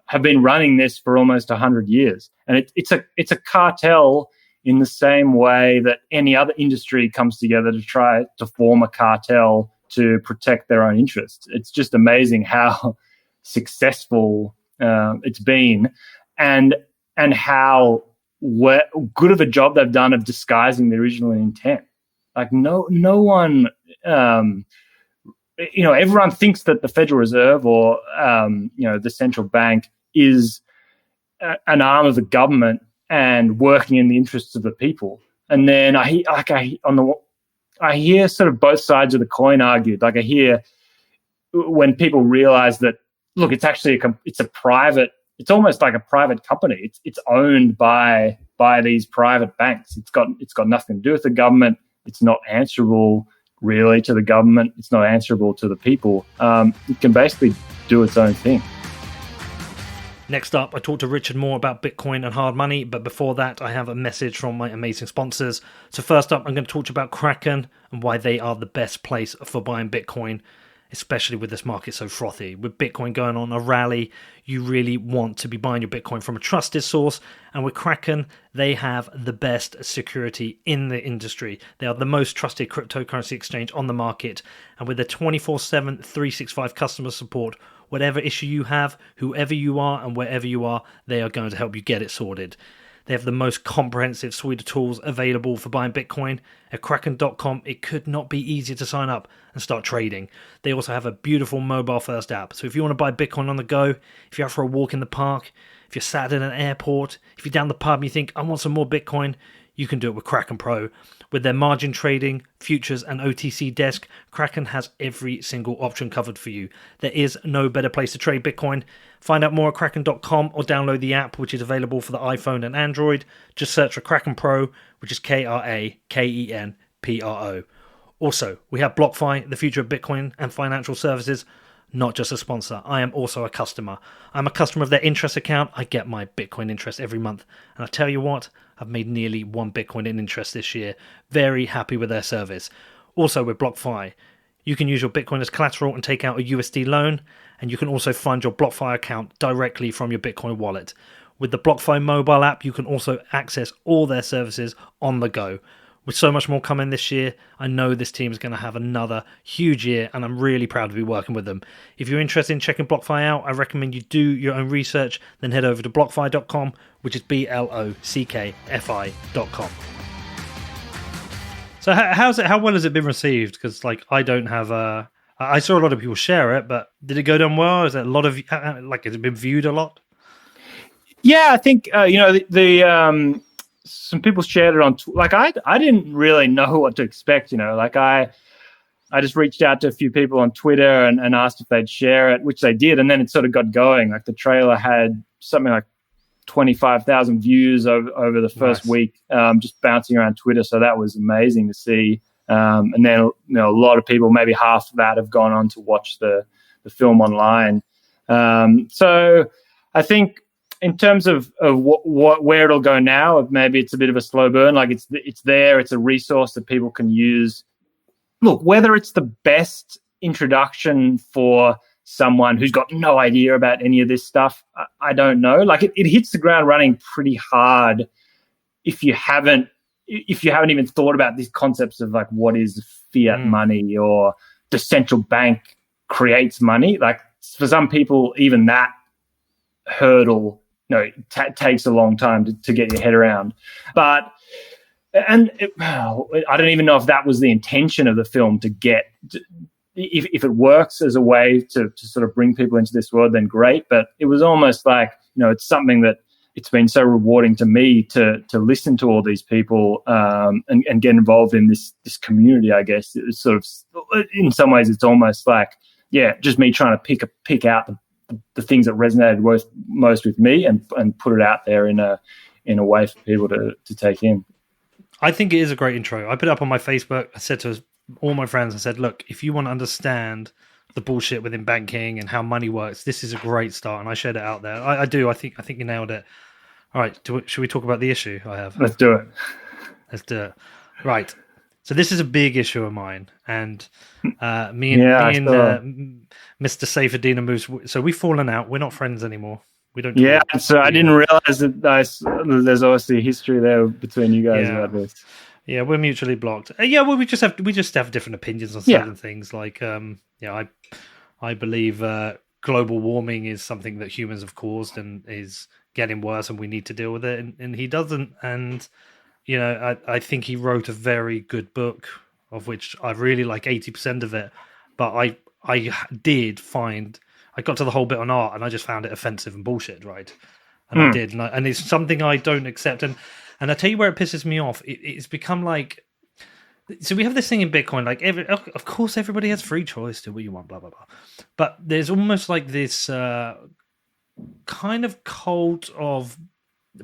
have been running this for almost 100 years, and it's a cartel in the same way that any other industry comes together to try to form a cartel to protect their own interests. It's just amazing how successful it's been, and how good of a job they've done of disguising the original intent. Like, no one, you know, everyone thinks that the Federal Reserve or you know, the central bank is an arm of the government and working in the interests of the people. And then I hear sort of both sides of the coin argued. Like, I hear when people realize that, look, it's actually it's almost like a private company. It's owned by these private banks. It's got nothing to do with the government. It's not answerable really to the government. It's not answerable to the people. It can basically do its own thing. Next up, I talked to Richard more about Bitcoin and hard money, but before that, I have a message from my amazing sponsors. So first up, I'm going to talk to you about Kraken and why they are the best place for buying Bitcoin, especially with this market so frothy. With Bitcoin going on a rally, you really want to be buying your Bitcoin from a trusted source. And with Kraken, they have the best security in the industry. They are the most trusted cryptocurrency exchange on the market. And with their 24/7, 365 customer support, whatever issue you have, whoever you are and wherever you are, they are going to help you get it sorted. They have the most comprehensive suite of tools available for buying Bitcoin. At Kraken.com, it could not be easier to sign up and start trading. They also have a beautiful mobile-first app. So if you want to buy Bitcoin on the go, if you're out for a walk in the park, if you're sat in an airport, if you're down the pub and you think, I want some more Bitcoin, you can do it with Kraken Pro. With their margin trading, futures and OTC desk, Kraken has every single option covered for you. There is no better place to trade Bitcoin. Find out more at Kraken.com or download the app, which is available for the iPhone and Android. Just search for Kraken Pro, which is KrakenPro. Also, we have BlockFi, the future of Bitcoin and financial services. Not just a sponsor, I am also a customer. I'm a customer of their interest account. I get my Bitcoin interest every month. And I tell you what, I've made nearly 1 Bitcoin in interest this year. Very happy with their service. Also with BlockFi, you can use your Bitcoin as collateral and take out a USD loan. And you can also fund your BlockFi account directly from your Bitcoin wallet. With the BlockFi mobile app, you can also access all their services on the go. With so much more coming this year, I know this team is going to have another huge year, and I'm really proud to be working with them. If you're interested in checking BlockFi out, I recommend you do your own research, then head over to blockfi.com, which is blockfi.com. So how well has it been received? Because I don't have I saw a lot of people share it, but did it go down well? Is it a lot of has it been viewed a lot? Yeah, I think the some people shared it on I didn't really know what to expect. I just reached out to a few people on Twitter and asked if they'd share it, which they did, and then it sort of got going. Like, the trailer had something like 25,000 views over the first week, just bouncing around Twitter. So that was amazing to see. And then a lot of people, maybe half of that, have gone on to watch the film online. So I think, in terms of where it'll go now, maybe it's a bit of a slow burn. Like, it's there. It's a resource that people can use. Look, whether it's the best introduction for someone who's got no idea about any of this stuff, I don't know. Like it hits the ground running pretty hard if you haven't even thought about these concepts of like what is fiat money or the central bank creates money. Like for some people, even that hurdle, takes a long time to get your head around. But I don't even know if that was the intention of the film to get. If it works as a way to sort of bring people into this world, then great. But it was almost like, it's something that it's been so rewarding to me to listen to all these people and get involved in this community, I guess. It was sort of, in some ways, it's almost like, just me trying to pick out the things that resonated most with me and put it out there in a way for people to take in. I think it is a great intro. I put it up on my Facebook. I said to all my friends, I said, look, if you want to understand the bullshit within banking and how money works, this is a great start. And I shared it out there. I do. I think you nailed it. All right. Should we talk about the issue I have? Let's do it. Right. So this is a big issue of mine. And me and Mr. Seyfedina moves. So we've fallen out. We're not friends anymore. We don't. Yeah. So I didn't realize that there's obviously a history there between you guys about this. Yeah, we're mutually blocked. Well, we just have different opinions on certain things. Like, I believe global warming is something that humans have caused and is getting worse, and we need to deal with it. And he doesn't. And I think he wrote a very good book, of which I really like 80% of it. But I did find I got to the whole bit on art, and I just found it offensive and bullshit, right? And I did, and it's something I don't accept. And I tell you where it pisses me off. It's become like, so we have this thing in Bitcoin, like of course everybody has free choice, do what you want, blah, blah, blah. But there's almost like this kind of cult of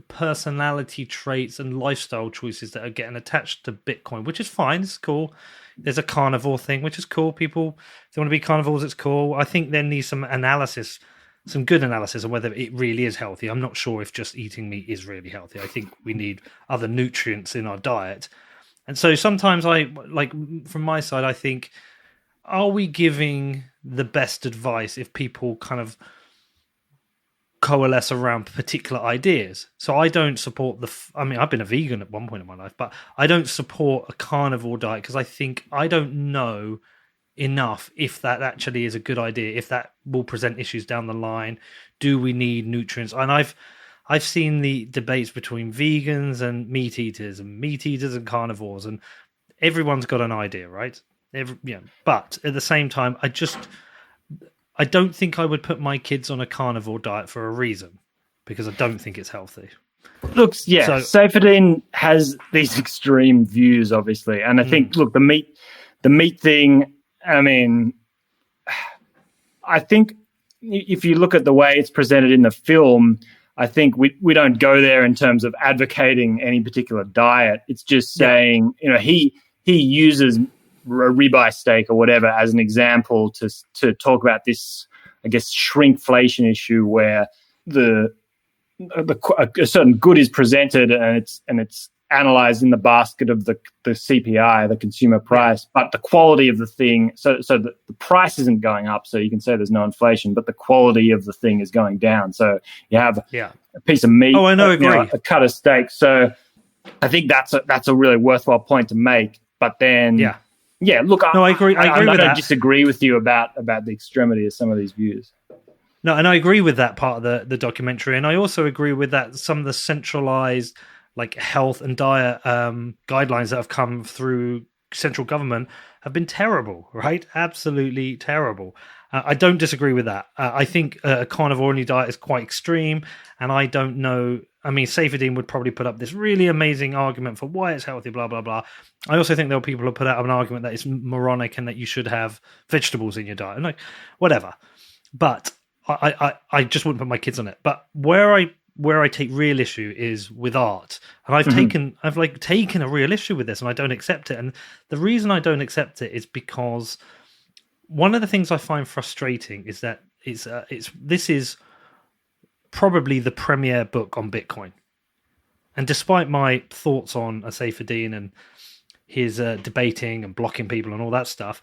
personality traits and lifestyle choices that are getting attached to Bitcoin, which is fine. It's cool. There's a carnivore thing, which is cool. People, if they want to be carnivores, it's cool. I think there needs some analysis, some good analysis on whether it really is healthy. I'm not sure if just eating meat is really healthy. I think we need other nutrients in our diet. And so sometimes from my side, I think, are we giving the best advice if people kind of coalesce around particular ideas? So I don't support I've been a vegan at one point in my life, but I don't support a carnivore diet because I think I don't know enough if that actually is a good idea, if that will present issues down the line. Do we need nutrients? And I've seen the debates between vegans and meat eaters and carnivores, and everyone's got an idea, right? But at the same time, I don't think I would put my kids on a carnivore diet for a reason, because I don't think it's healthy. Look, so Seyfedin has these extreme views, obviously, and I think the meat thing. I mean, I think if you look at the way it's presented in the film, I think we don't go there in terms of advocating any particular diet. It's just saying, he uses a ribeye steak or whatever as an example to talk about this, I guess, shrinkflation issue where a certain good is presented and it's analyzed in the basket of the CPI, the consumer price, but the quality of the thing, so the price isn't going up, so you can say there's no inflation, but the quality of the thing is going down. So you have a piece of meat, a cut of steak. So I think that's a really worthwhile point to make. But then, look, I agree. I agree with that. I disagree with you about the extremity of some of these views. No, and I agree with that part of the documentary, and I also agree with that some of the centralized like health and diet guidelines that have come through central government have been terrible, right? Absolutely terrible. I don't disagree with that. I think a carnivore-only diet is quite extreme, and I don't know. I mean, Seyfedin would probably put up this really amazing argument for why it's healthy, blah, blah, blah. I also think there are people who put out an argument that it's moronic and that you should have vegetables in your diet. And like, whatever. But I just wouldn't put my kids on it. But where I take real issue is with art, and I've taken a real issue with this, and I don't accept it. And the reason I don't accept it is because one of the things I find frustrating is that this is probably the premier book on Bitcoin, and despite my thoughts on Seyfedin and his debating and blocking people and all that stuff,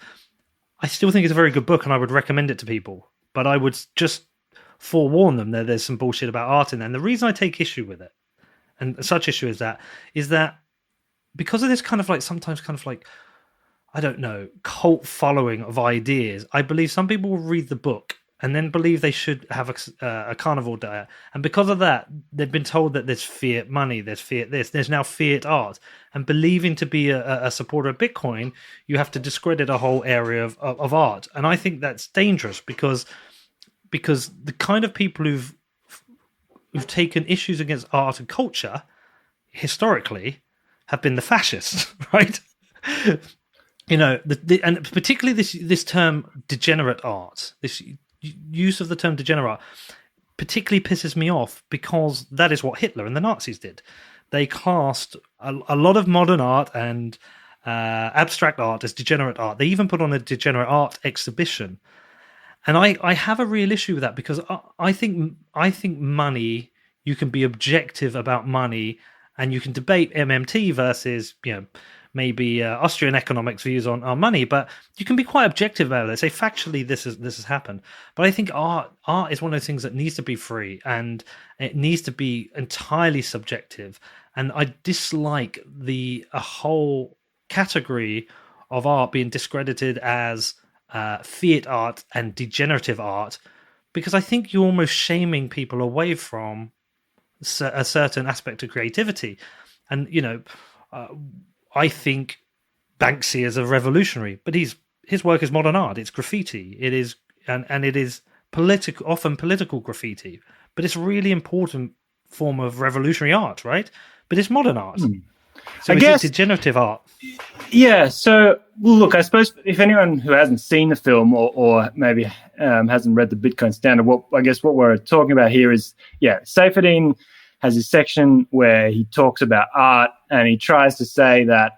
I still think it's a very good book, and I would recommend it to people. but I would just forewarn them that there's some bullshit about art in there. And the reason I take issue with it, and such issue is that because of this kind of like, sometimes kind of like, I don't know, cult following of ideas, I believe some people will read the book and then believe they should have a carnivore diet. And because of that, they've been told that there's fiat money, there's fiat this, there's now fiat art. And believing to be a supporter of Bitcoin, you have to discredit a whole area of art. And I think that's dangerous because the kind of people who've taken issues against art and culture historically have been the fascists, right? You know, and particularly this term degenerate art, this use of the term degenerate art particularly pisses me off because that is what Hitler and the Nazis did. They classed a lot of modern art and abstract art as degenerate art. They even put on a degenerate art exhibition. And I have a real issue with that because I think money, you can be objective about money and you can debate MMT versus, you know, maybe Austrian economics views on money, but you can be quite objective about it. Say factually, this has happened. But I think art is one of those things that needs to be free and it needs to be entirely subjective. And I dislike a whole category of art being discredited as fiat art and degenerative art, because I think you're almost shaming people away from a certain aspect of creativity. And, you know, I think Banksy is a revolutionary, but his work is modern art. It's graffiti. It is, and it is political, often political graffiti, but it's a really important form of revolutionary art, right? But it's modern art. So it's degenerative art. Yeah. So, look, I suppose if anyone who hasn't seen the film or maybe hasn't read the Bitcoin Standard, what we're talking about here is, Saifedean has a section where he talks about art and he tries to say that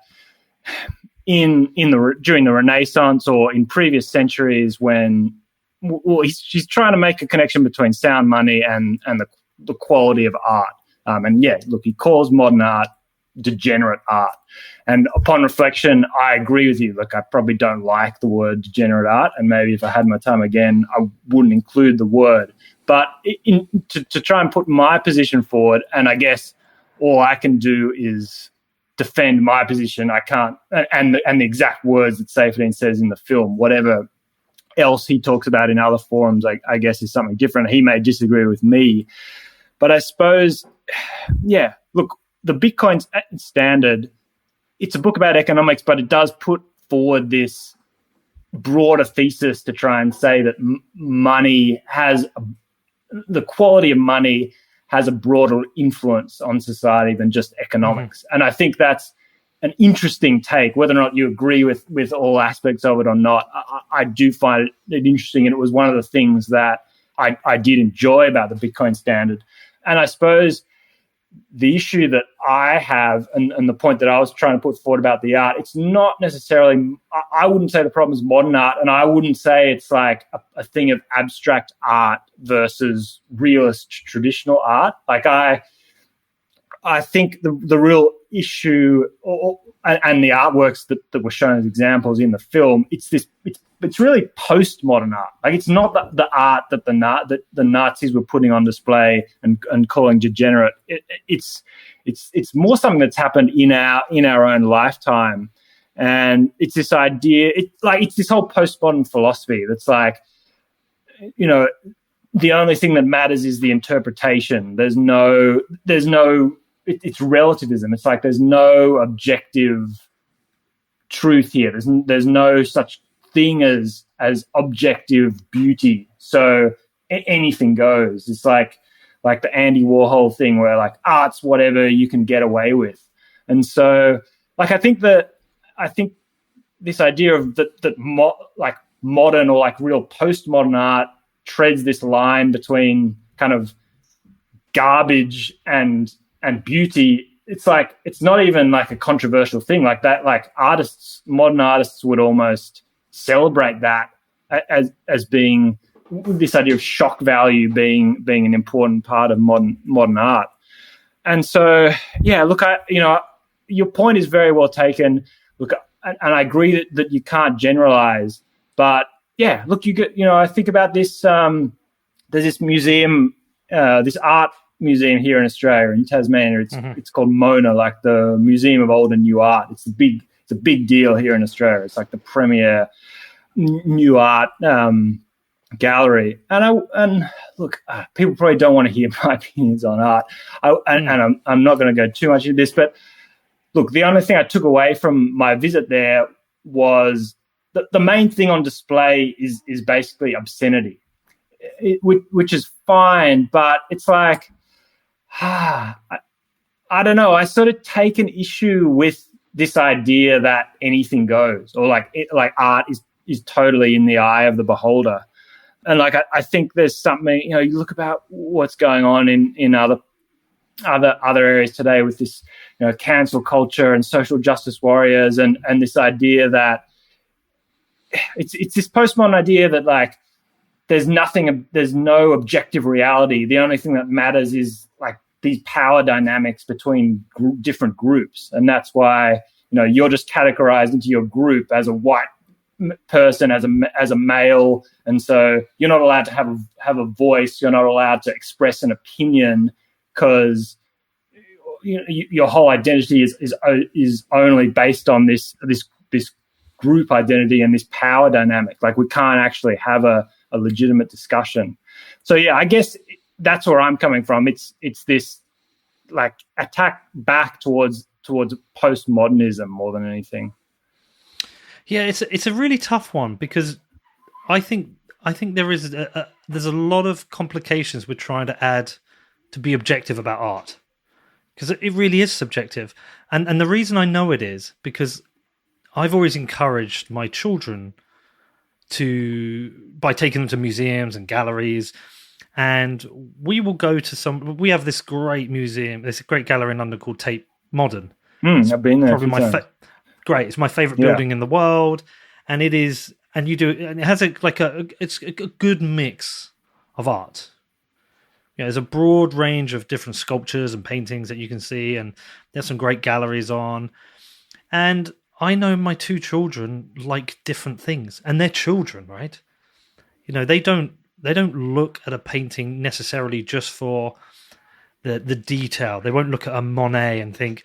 during the Renaissance or in previous centuries when he's trying to make a connection between sound money and the quality of art. He calls modern art degenerate art. And upon reflection, I agree with you. Look, I probably don't like the word degenerate art, and maybe if I had my time again, I wouldn't include the word. But to try and put my position forward, and I guess all I can do is defend my position. I can't, and the exact words that Saifedean says in the film, whatever else he talks about in other forums, I guess is something different. He may disagree with me, but I suppose, look, the Bitcoin Standard, it's a book about economics, but it does put forward this broader thesis to try and say that the quality of money has a broader influence on society than just economics. And I think that's an interesting take. Whether or not you agree with all aspects of it or not, I do find it interesting. And it was one of the things that I did enjoy about the Bitcoin Standard. And I suppose the issue that I have and the point that I was trying to put forward about the art, it's not necessarily, I wouldn't say the problem is modern art, and I wouldn't say it's like a thing of abstract art versus realist traditional art. Like I think the real issue and the artworks that were shown as examples in the film, it's really postmodern art. Like it's not the art that the Nazis were putting on display and calling degenerate. It's more something that's happened in our own lifetime, and it's this idea. It's this whole postmodern philosophy that's like, you know, the only thing that matters is the interpretation. There's no. It's relativism. It's like there's no objective truth here. There's no such thing as objective beauty. So anything goes. It's like the Andy Warhol thing where like art's whatever you can get away with. And so like I think this idea of like modern or like real postmodern art treads this line between kind of garbage and beauty. It's like it's not even like a controversial thing like that. Like modern artists would almost celebrate that as being this idea of shock value being an important part of modern art. And so look, your point is very well taken. Look, and I agree that you can't generalize, but yeah, look, I think about this. There's this museum, this art museum here in Australia, in Tasmania. It's called Mona, like the Museum of Old and New Art. It's a big deal here in Australia. It's like the premier new art gallery. And look, people probably don't want to hear my opinions on art, and I'm not going to go too much into this, but look, the only thing I took away from my visit there was the main thing on display is basically obscenity, which is fine, but it's like, I don't know. I sort of take an issue with this idea that anything goes, or like art is totally in the eye of the beholder. And like I think there's something, you look about what's going on in other areas today with this, cancel culture and social justice warriors, and this idea that it's this postmodern idea that like there's no objective reality. The only thing that matters is like these power dynamics between different groups, and that's why you're just categorized into your group as a white person, as a male, and so you're not allowed to have a voice. You're not allowed to express an opinion because your whole identity is only based on this group identity and this power dynamic. Like we can't actually have a legitimate discussion. So yeah, I guess that's where I'm coming from. It's this like attack back towards postmodernism more than anything. Yeah, it's a really tough one because I think there's a lot of complications with trying to add to be objective about art, because it really is subjective. And the reason I know it is because I've always encouraged my children by taking them to museums and galleries, and we will go to we have this great museum, this great gallery in London called Tate Modern. I've been there. Probably great. It's my favorite building in the world, and it is. And it has it's a good mix of art. There's a broad range of different sculptures and paintings that you can see, and there's some great galleries on. And I know my two children like different things, and they're children, right? They don't look at a painting necessarily just for the detail. They won't look at a Monet and think.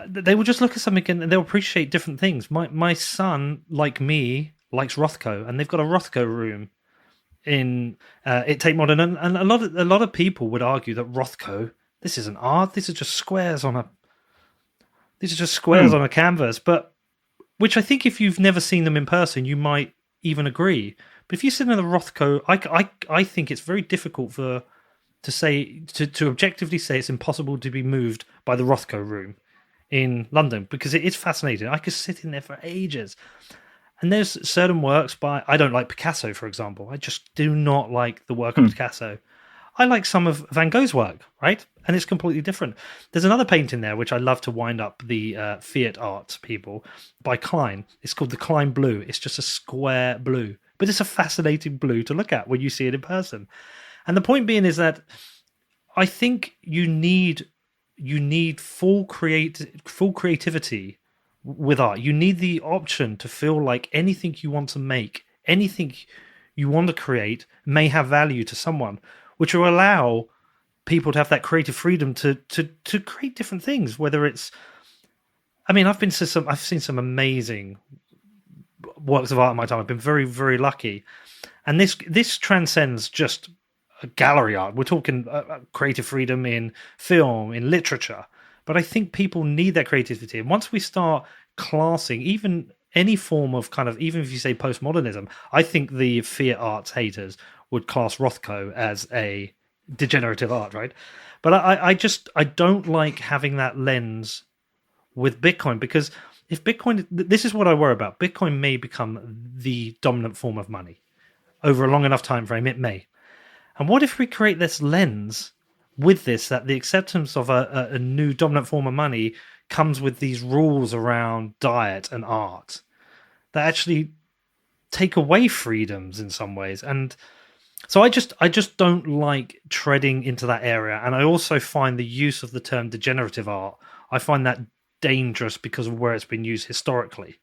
They will just look at something and they'll appreciate different things. My son, like me, likes Rothko, and they've got a Rothko room in Tate Modern. And a lot of people would argue that Rothko, this isn't art. These are just squares on a canvas. But which I think if you've never seen them in person, you might even agree. But if you sit in the Rothko, I think it's very difficult to objectively say it's impossible to be moved by the Rothko room in London, because it is fascinating. I could sit in there for ages. And there's certain works I don't like Picasso, for example. I just do not like the work of Picasso. I like some of Van Gogh's work, right? And it's completely different. There's another painting there, which I love to wind up the Fiat Art people, by Klein. It's called the Klein Blue. It's just a square blue. But it's a fascinating blue to look at when you see it in person. And the point being is that I think you need full creativity with art. You need the option to feel like anything you want to make, anything you want to create may have value to someone, which will allow people to have that creative freedom to create different things. Whether it's, I've seen some amazing works of art in my time. I've been very, very lucky, and this transcends just gallery art. We're talking creative freedom in film, in literature. But I think people need that creativity. And once we start classing even any form of even if you say postmodernism, I think the Fiat Arts haters would class Rothko as a degenerative art, right? But I don't like having that lens with Bitcoin, because if Bitcoin, this is what I worry about. Bitcoin may become the dominant form of money over a long enough time frame. It may. And what if we create this lens with this, that the acceptance of a new dominant form of money comes with these rules around diet and art that actually take away freedoms in some ways? And so I just don't like treading into that area. And I also find the use of the term degenerative art, I find that dangerous because of where it's been used historically.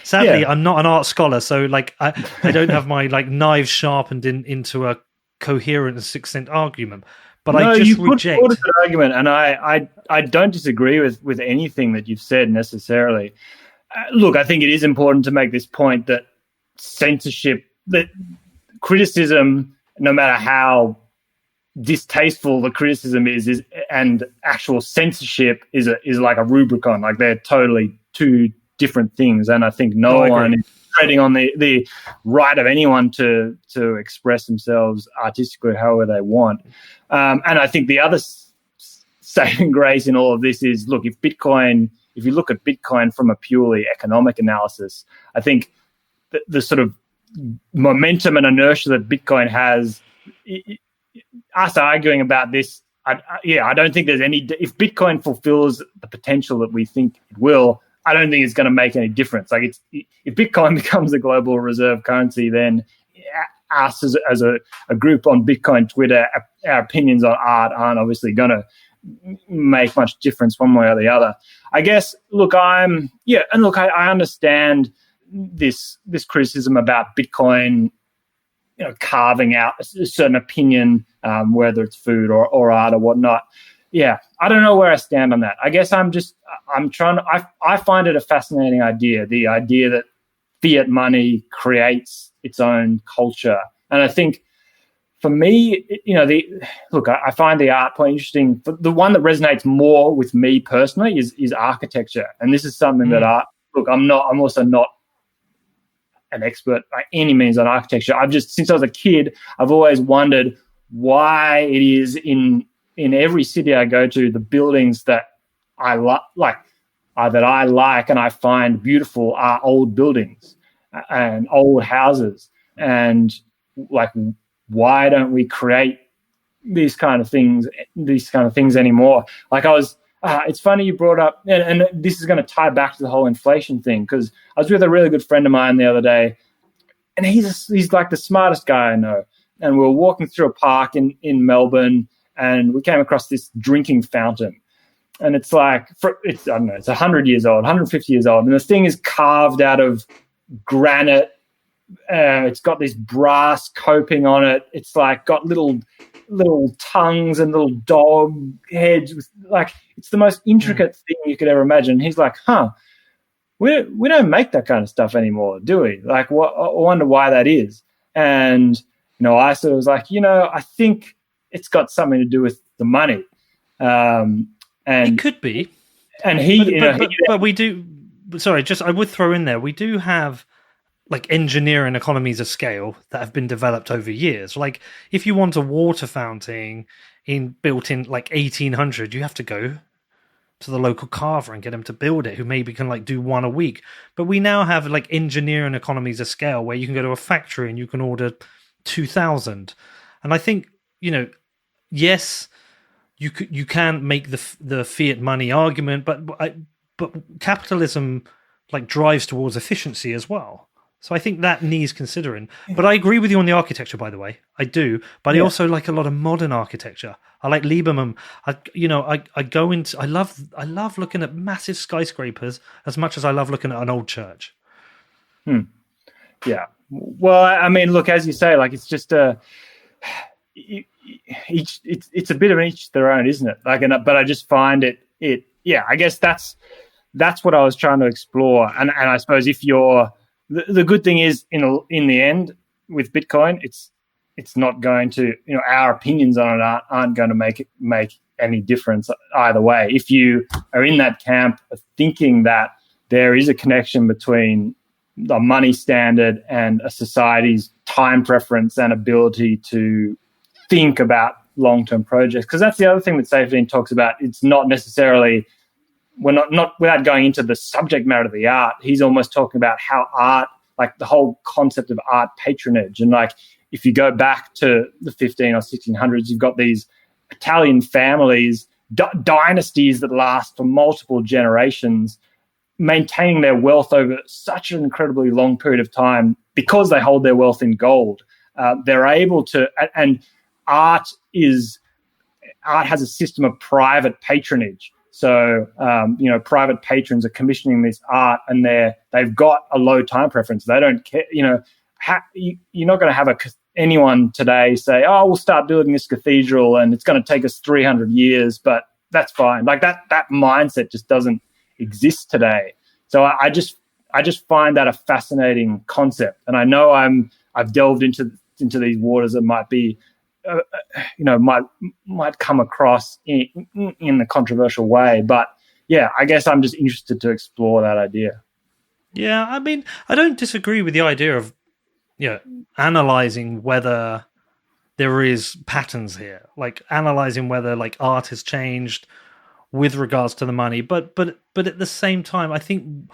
Sadly, I'm not an art scholar, so like I don't have my like knives sharpened into a coherent and succinct argument. But no, I just you put reject forward a good argument, and I don't disagree with anything that you've said necessarily. Look, I think it is important to make this point that censorship, that criticism, no matter how distasteful the criticism is and actual censorship is like a Rubicon. Like they're totally two different things, and I think no one is treading on the right of anyone to express themselves artistically however they want. And I think the other saving grace in all of this is, look, if you look at Bitcoin from a purely economic analysis, I think the sort of momentum and inertia that Bitcoin has, us arguing about this, I don't think there's any. If Bitcoin fulfills the potential that we think it will, I don't think it's going to make any difference. Like, if Bitcoin becomes a global reserve currency, then us as a group on Bitcoin Twitter, our opinions on art aren't obviously going to make much difference one way or the other. I guess. Look, I understand this criticism about Bitcoin, carving out a certain opinion, whether it's food or art or whatnot. Yeah, I don't know where I stand on that. I guess I find it a fascinating idea, the idea that fiat money creates its own culture. And I think for me, I find the art point interesting. The one that resonates more with me personally is architecture. And this is something that I'm also not an expert by any means on architecture. Since I was a kid, I've always wondered why it is in every city I go to, the buildings that I like and I find beautiful are old buildings and old houses. And like, why don't we create these kind of things anymore? Like it's funny you brought up, and this is going to tie back to the whole inflation thing, because I was with a really good friend of mine the other day, and he's like the smartest guy I know. And we were walking through a park in Melbourne, and we came across this drinking fountain. And it's like, it's 100 years old, 150 years old. And the thing is carved out of granite. It's got this brass coping on it. It's like got little tongues and little dog heads. Like, it's the most intricate thing you could ever imagine. He's like, we don't make that kind of stuff anymore, do we? Like, I wonder why that is. And, I sort of was like, I think it's got something to do with the money. And it could be. And but we do. Sorry, I would throw in there, we do have like engineering economies of scale that have been developed over years. Like, if you want a water fountain built in like 1800, you have to go to the local carver and get him to build it, who maybe can like do one a week. But we now have like engineering economies of scale where you can go to a factory and you can order 2,000. And I think, yes, you can make the fiat money argument, but capitalism like drives towards efficiency as well. So I think that needs considering. But I agree with you on the architecture, by the way. I do. But I also like a lot of modern architecture. I like Lieberman. I love looking at massive skyscrapers as much as I love looking at an old church. Yeah. Well, I mean, look, as you say, like, it's just it's a bit of each their own, isn't it? Like, but I just find it. I guess that's what I was trying to explore. And I suppose if you're the good thing is, in the end, with Bitcoin, it's not going to, our opinions on it aren't going to make any difference either way. If you are in that camp of thinking that there is a connection between the money standard and a society's time preference and ability to think about long-term projects, because that's the other thing that Safedine talks about. It's not necessarily, we're not without going into the subject matter of the art, he's almost talking about how art, like the whole concept of art patronage. And like, if you go back to the 15 or 1600s, you've got these Italian families, dynasties that last for multiple generations, maintaining their wealth over such an incredibly long period of time because they hold their wealth in gold. They're able to, and art has a system of private patronage. So, private patrons are commissioning this art, and they've got a low time preference. They don't care. You're not going to have anyone today say, "Oh, we'll start building this cathedral, and it's going to take us 300 years," but that's fine. Like that mindset just doesn't exist today. So I just find that a fascinating concept, and I know I've delved into these waters that might be, might come across in a controversial way. But yeah, I guess I'm just interested to explore that idea. Yeah, I mean, I don't disagree with the idea of analyzing whether there is patterns here, like analyzing whether like art has changed with regards to the money. But at the same time, I think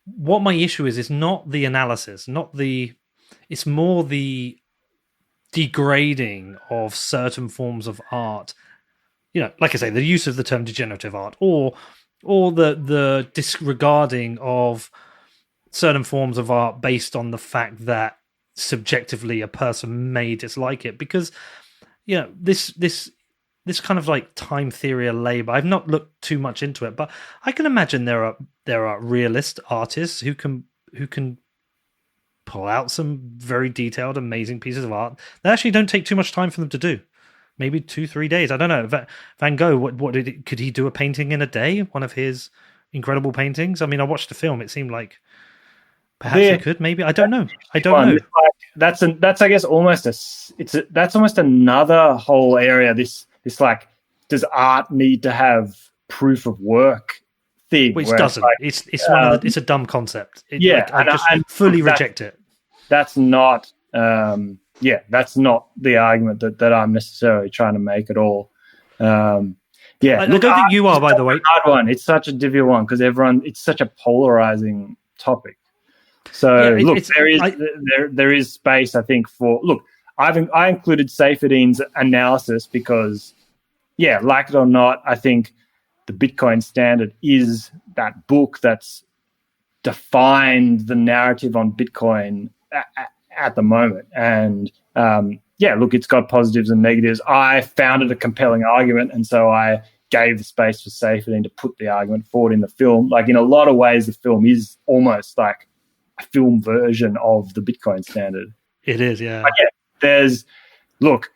what my issue is not the analysis, it's more the degrading of certain forms of art. Like I say, the use of the term degenerative art, or the disregarding of certain forms of art based on the fact that subjectively a person may dislike it, because this kind of like time theory of labor, I've not looked too much into it, but I can imagine there are realist artists who can pull out some very detailed, amazing pieces of art that actually don't take too much time for them to do. Maybe 2-3 days. I don't know. Van Gogh, could he do a painting in a day? One of his incredible paintings. I mean, I watched the film. It seemed like perhaps he could. Maybe I don't know. That's I guess almost that's almost another whole area. This like, does art need to have proof of work thing? Which doesn't. Like, it's a dumb concept. I fully reject it. That's not. That's not the argument that I'm necessarily trying to make at all. I don't think you are, by the way. Hard one. It's such a difficult one because it's such a polarizing topic. So there is space, I think, for I included Seyfedin's analysis because, like it or not, I think the Bitcoin Standard is that book that's defined the narrative on Bitcoin at the moment. And it's got positives and negatives. I found it a compelling argument, and so I gave the space for Seyfedin to put the argument forward in the film. Like, in a lot of ways, the film is almost like a film version of the Bitcoin Standard. It is, yeah. But there's not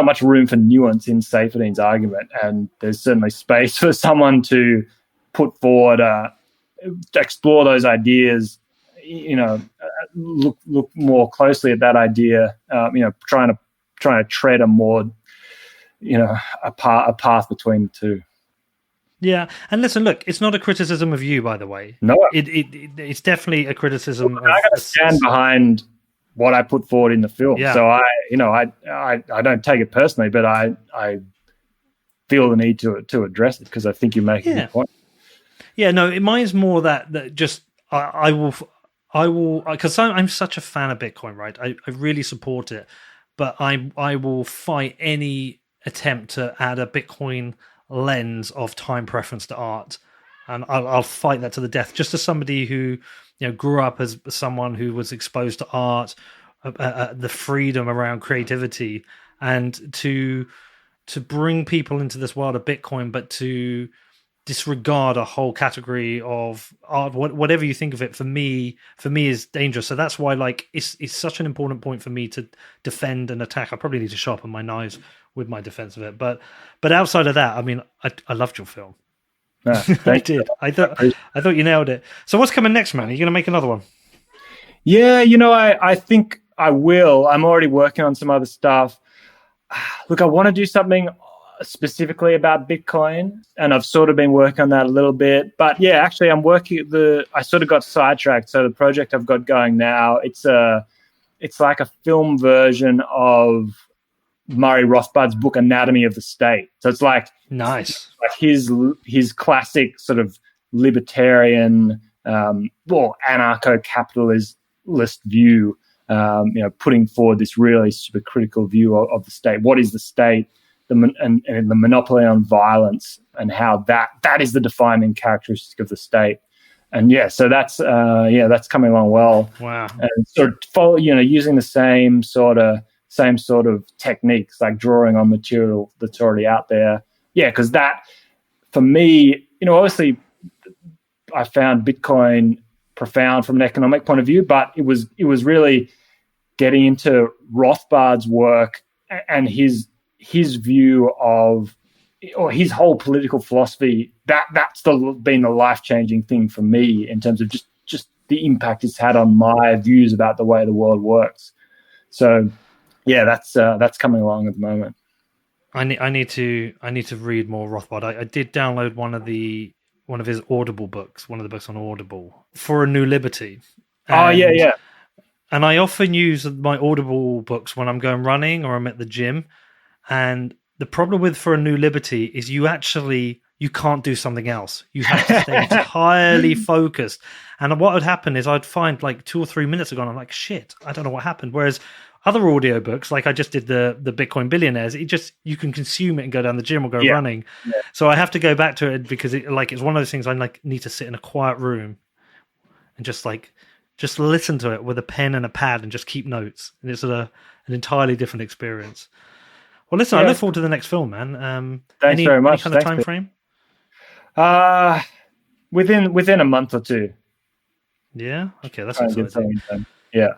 much room for nuance in Seyfedin's argument, and there's certainly space for someone to put forward, to explore those ideas. Look more closely at that idea. Trying to tread a more, a path between the two. Yeah, and listen, look, it's not a criticism of you, by the way. No, it's definitely a criticism. I got to stand behind what I put forward in the film. Yeah. So I don't take it personally, but I feel the need to address it because I think you make a good point. Yeah, no, mine's more that just I will because I'm such a fan of Bitcoin, right? I really support it, but I will fight any attempt to add a Bitcoin lens of time preference to art, and I'll fight that to the death. Just as somebody who grew up as someone who was exposed to art, the freedom around creativity, and to bring people into this world of Bitcoin, but to disregard a whole category of art, whatever you think of it, for me is dangerous. So that's why, like, it's such an important point for me to defend and attack. I probably need to sharpen my knives with my defense of it, but outside of that, I mean, I loved your film. I did. I thought you nailed it. So what's coming next, man? Are you going to make another one? Yeah, I think I will. I'm already working on some other stuff. Look, I want to do something specifically about Bitcoin, and I've sort of been working on that a little bit. But yeah, actually, I'm working I sort of got sidetracked. So the project I've got going now, it's like a film version of Murray Rothbard's book Anatomy of the State. So it's like nice, like his classic sort of libertarian, anarcho-capitalist view. Putting forward this really super critical view of the state. What is the state? And the monopoly on violence, and how that is the defining characteristic of the state. And so that's coming along well. Wow. And sort of follow, using the same sort of techniques, like drawing on material that's already out there. Yeah, because that for me, obviously I found Bitcoin profound from an economic point of view, but it was really getting into Rothbard's work and his view of, or his whole political philosophy. That's been the life-changing thing for me in terms of just the impact it's had on my views about the way the world works. So yeah, that's coming along at the moment. I need to read more Rothbard. I did download one of his Audible books, one of the books on Audible, For a New Liberty. Yeah. And I often use my Audible books when I'm going running or I'm at the gym. And the problem with For a New Liberty is you can't do something else. You have to stay entirely focused. And what would happen is I'd find like 2 or 3 minutes ago, and I'm like, shit, I don't know what happened. Whereas other audiobooks, like I just did the Bitcoin Billionaires, you can consume it and go down the gym or go running. Yeah. So I have to go back to it because it's one of those things I need to sit in a quiet room and just listen to it with a pen and a pad and just keep notes. And it's an entirely different experience. Well, listen, I look forward to the next film, man. Thanks very much. Any kind of time frame? Within a month or two. Yeah. Okay, that's exciting. Yeah.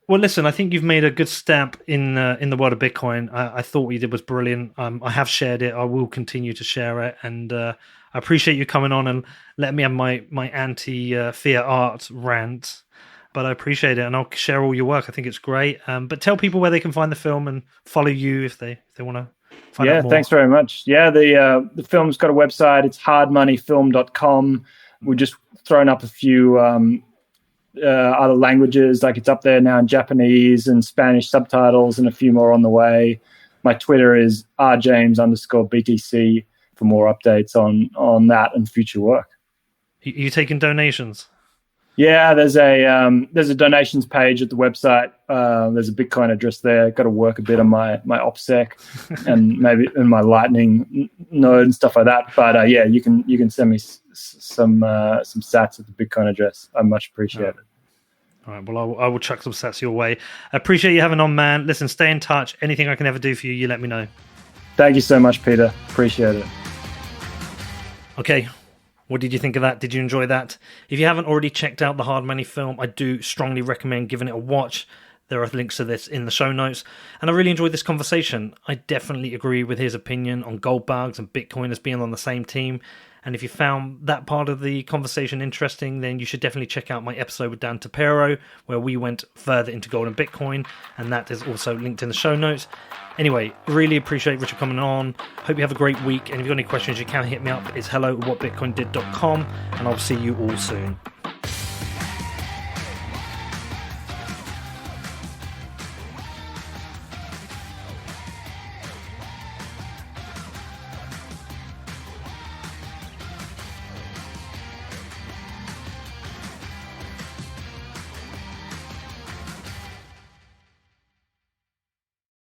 Well, listen, I think you've made a good stamp in the world of Bitcoin. I thought what you did was brilliant. I have shared it. I will continue to share it, and I appreciate you coming on and letting me have my anti-fiat art rant. But I appreciate it, and I'll share all your work. I think it's great. But tell people where they can find the film and follow you if they want to find out more. Thanks very much. Yeah, the film's got a website. It's hardmoneyfilm.com. We're just throwing up a few other languages. Like it's up there now in Japanese and Spanish subtitles and a few more on the way. My Twitter is rjames_BTC for more updates on that and future work. You taking donations? Yeah, there's a donations page at the website. There's a Bitcoin address there. Got to work a bit on my OPSEC and maybe in my Lightning node and stuff like that. But you can send me some sats at the Bitcoin address. I much appreciate it. All right. Well, I will chuck some sats your way. I appreciate you having on, man. Listen, stay in touch. Anything I can ever do for you, you let me know. Thank you so much, Peter. Appreciate it. Okay. What did you think of that? Did you enjoy that? If you haven't already checked out the Hard Money film, I do strongly recommend giving it a watch. There are links to this in the show notes. And I really enjoyed this conversation. I definitely agree with his opinion on gold bugs and Bitcoin as being on the same team. And if you found that part of the conversation interesting, then you should definitely check out my episode with Dan Tapero, where we went further into gold and Bitcoin. And that is also linked in the show notes. Anyway, really appreciate Richard coming on. Hope you have a great week. And if you've got any questions, you can hit me up. It's hello@whatbitcoindid.com. And I'll see you all soon.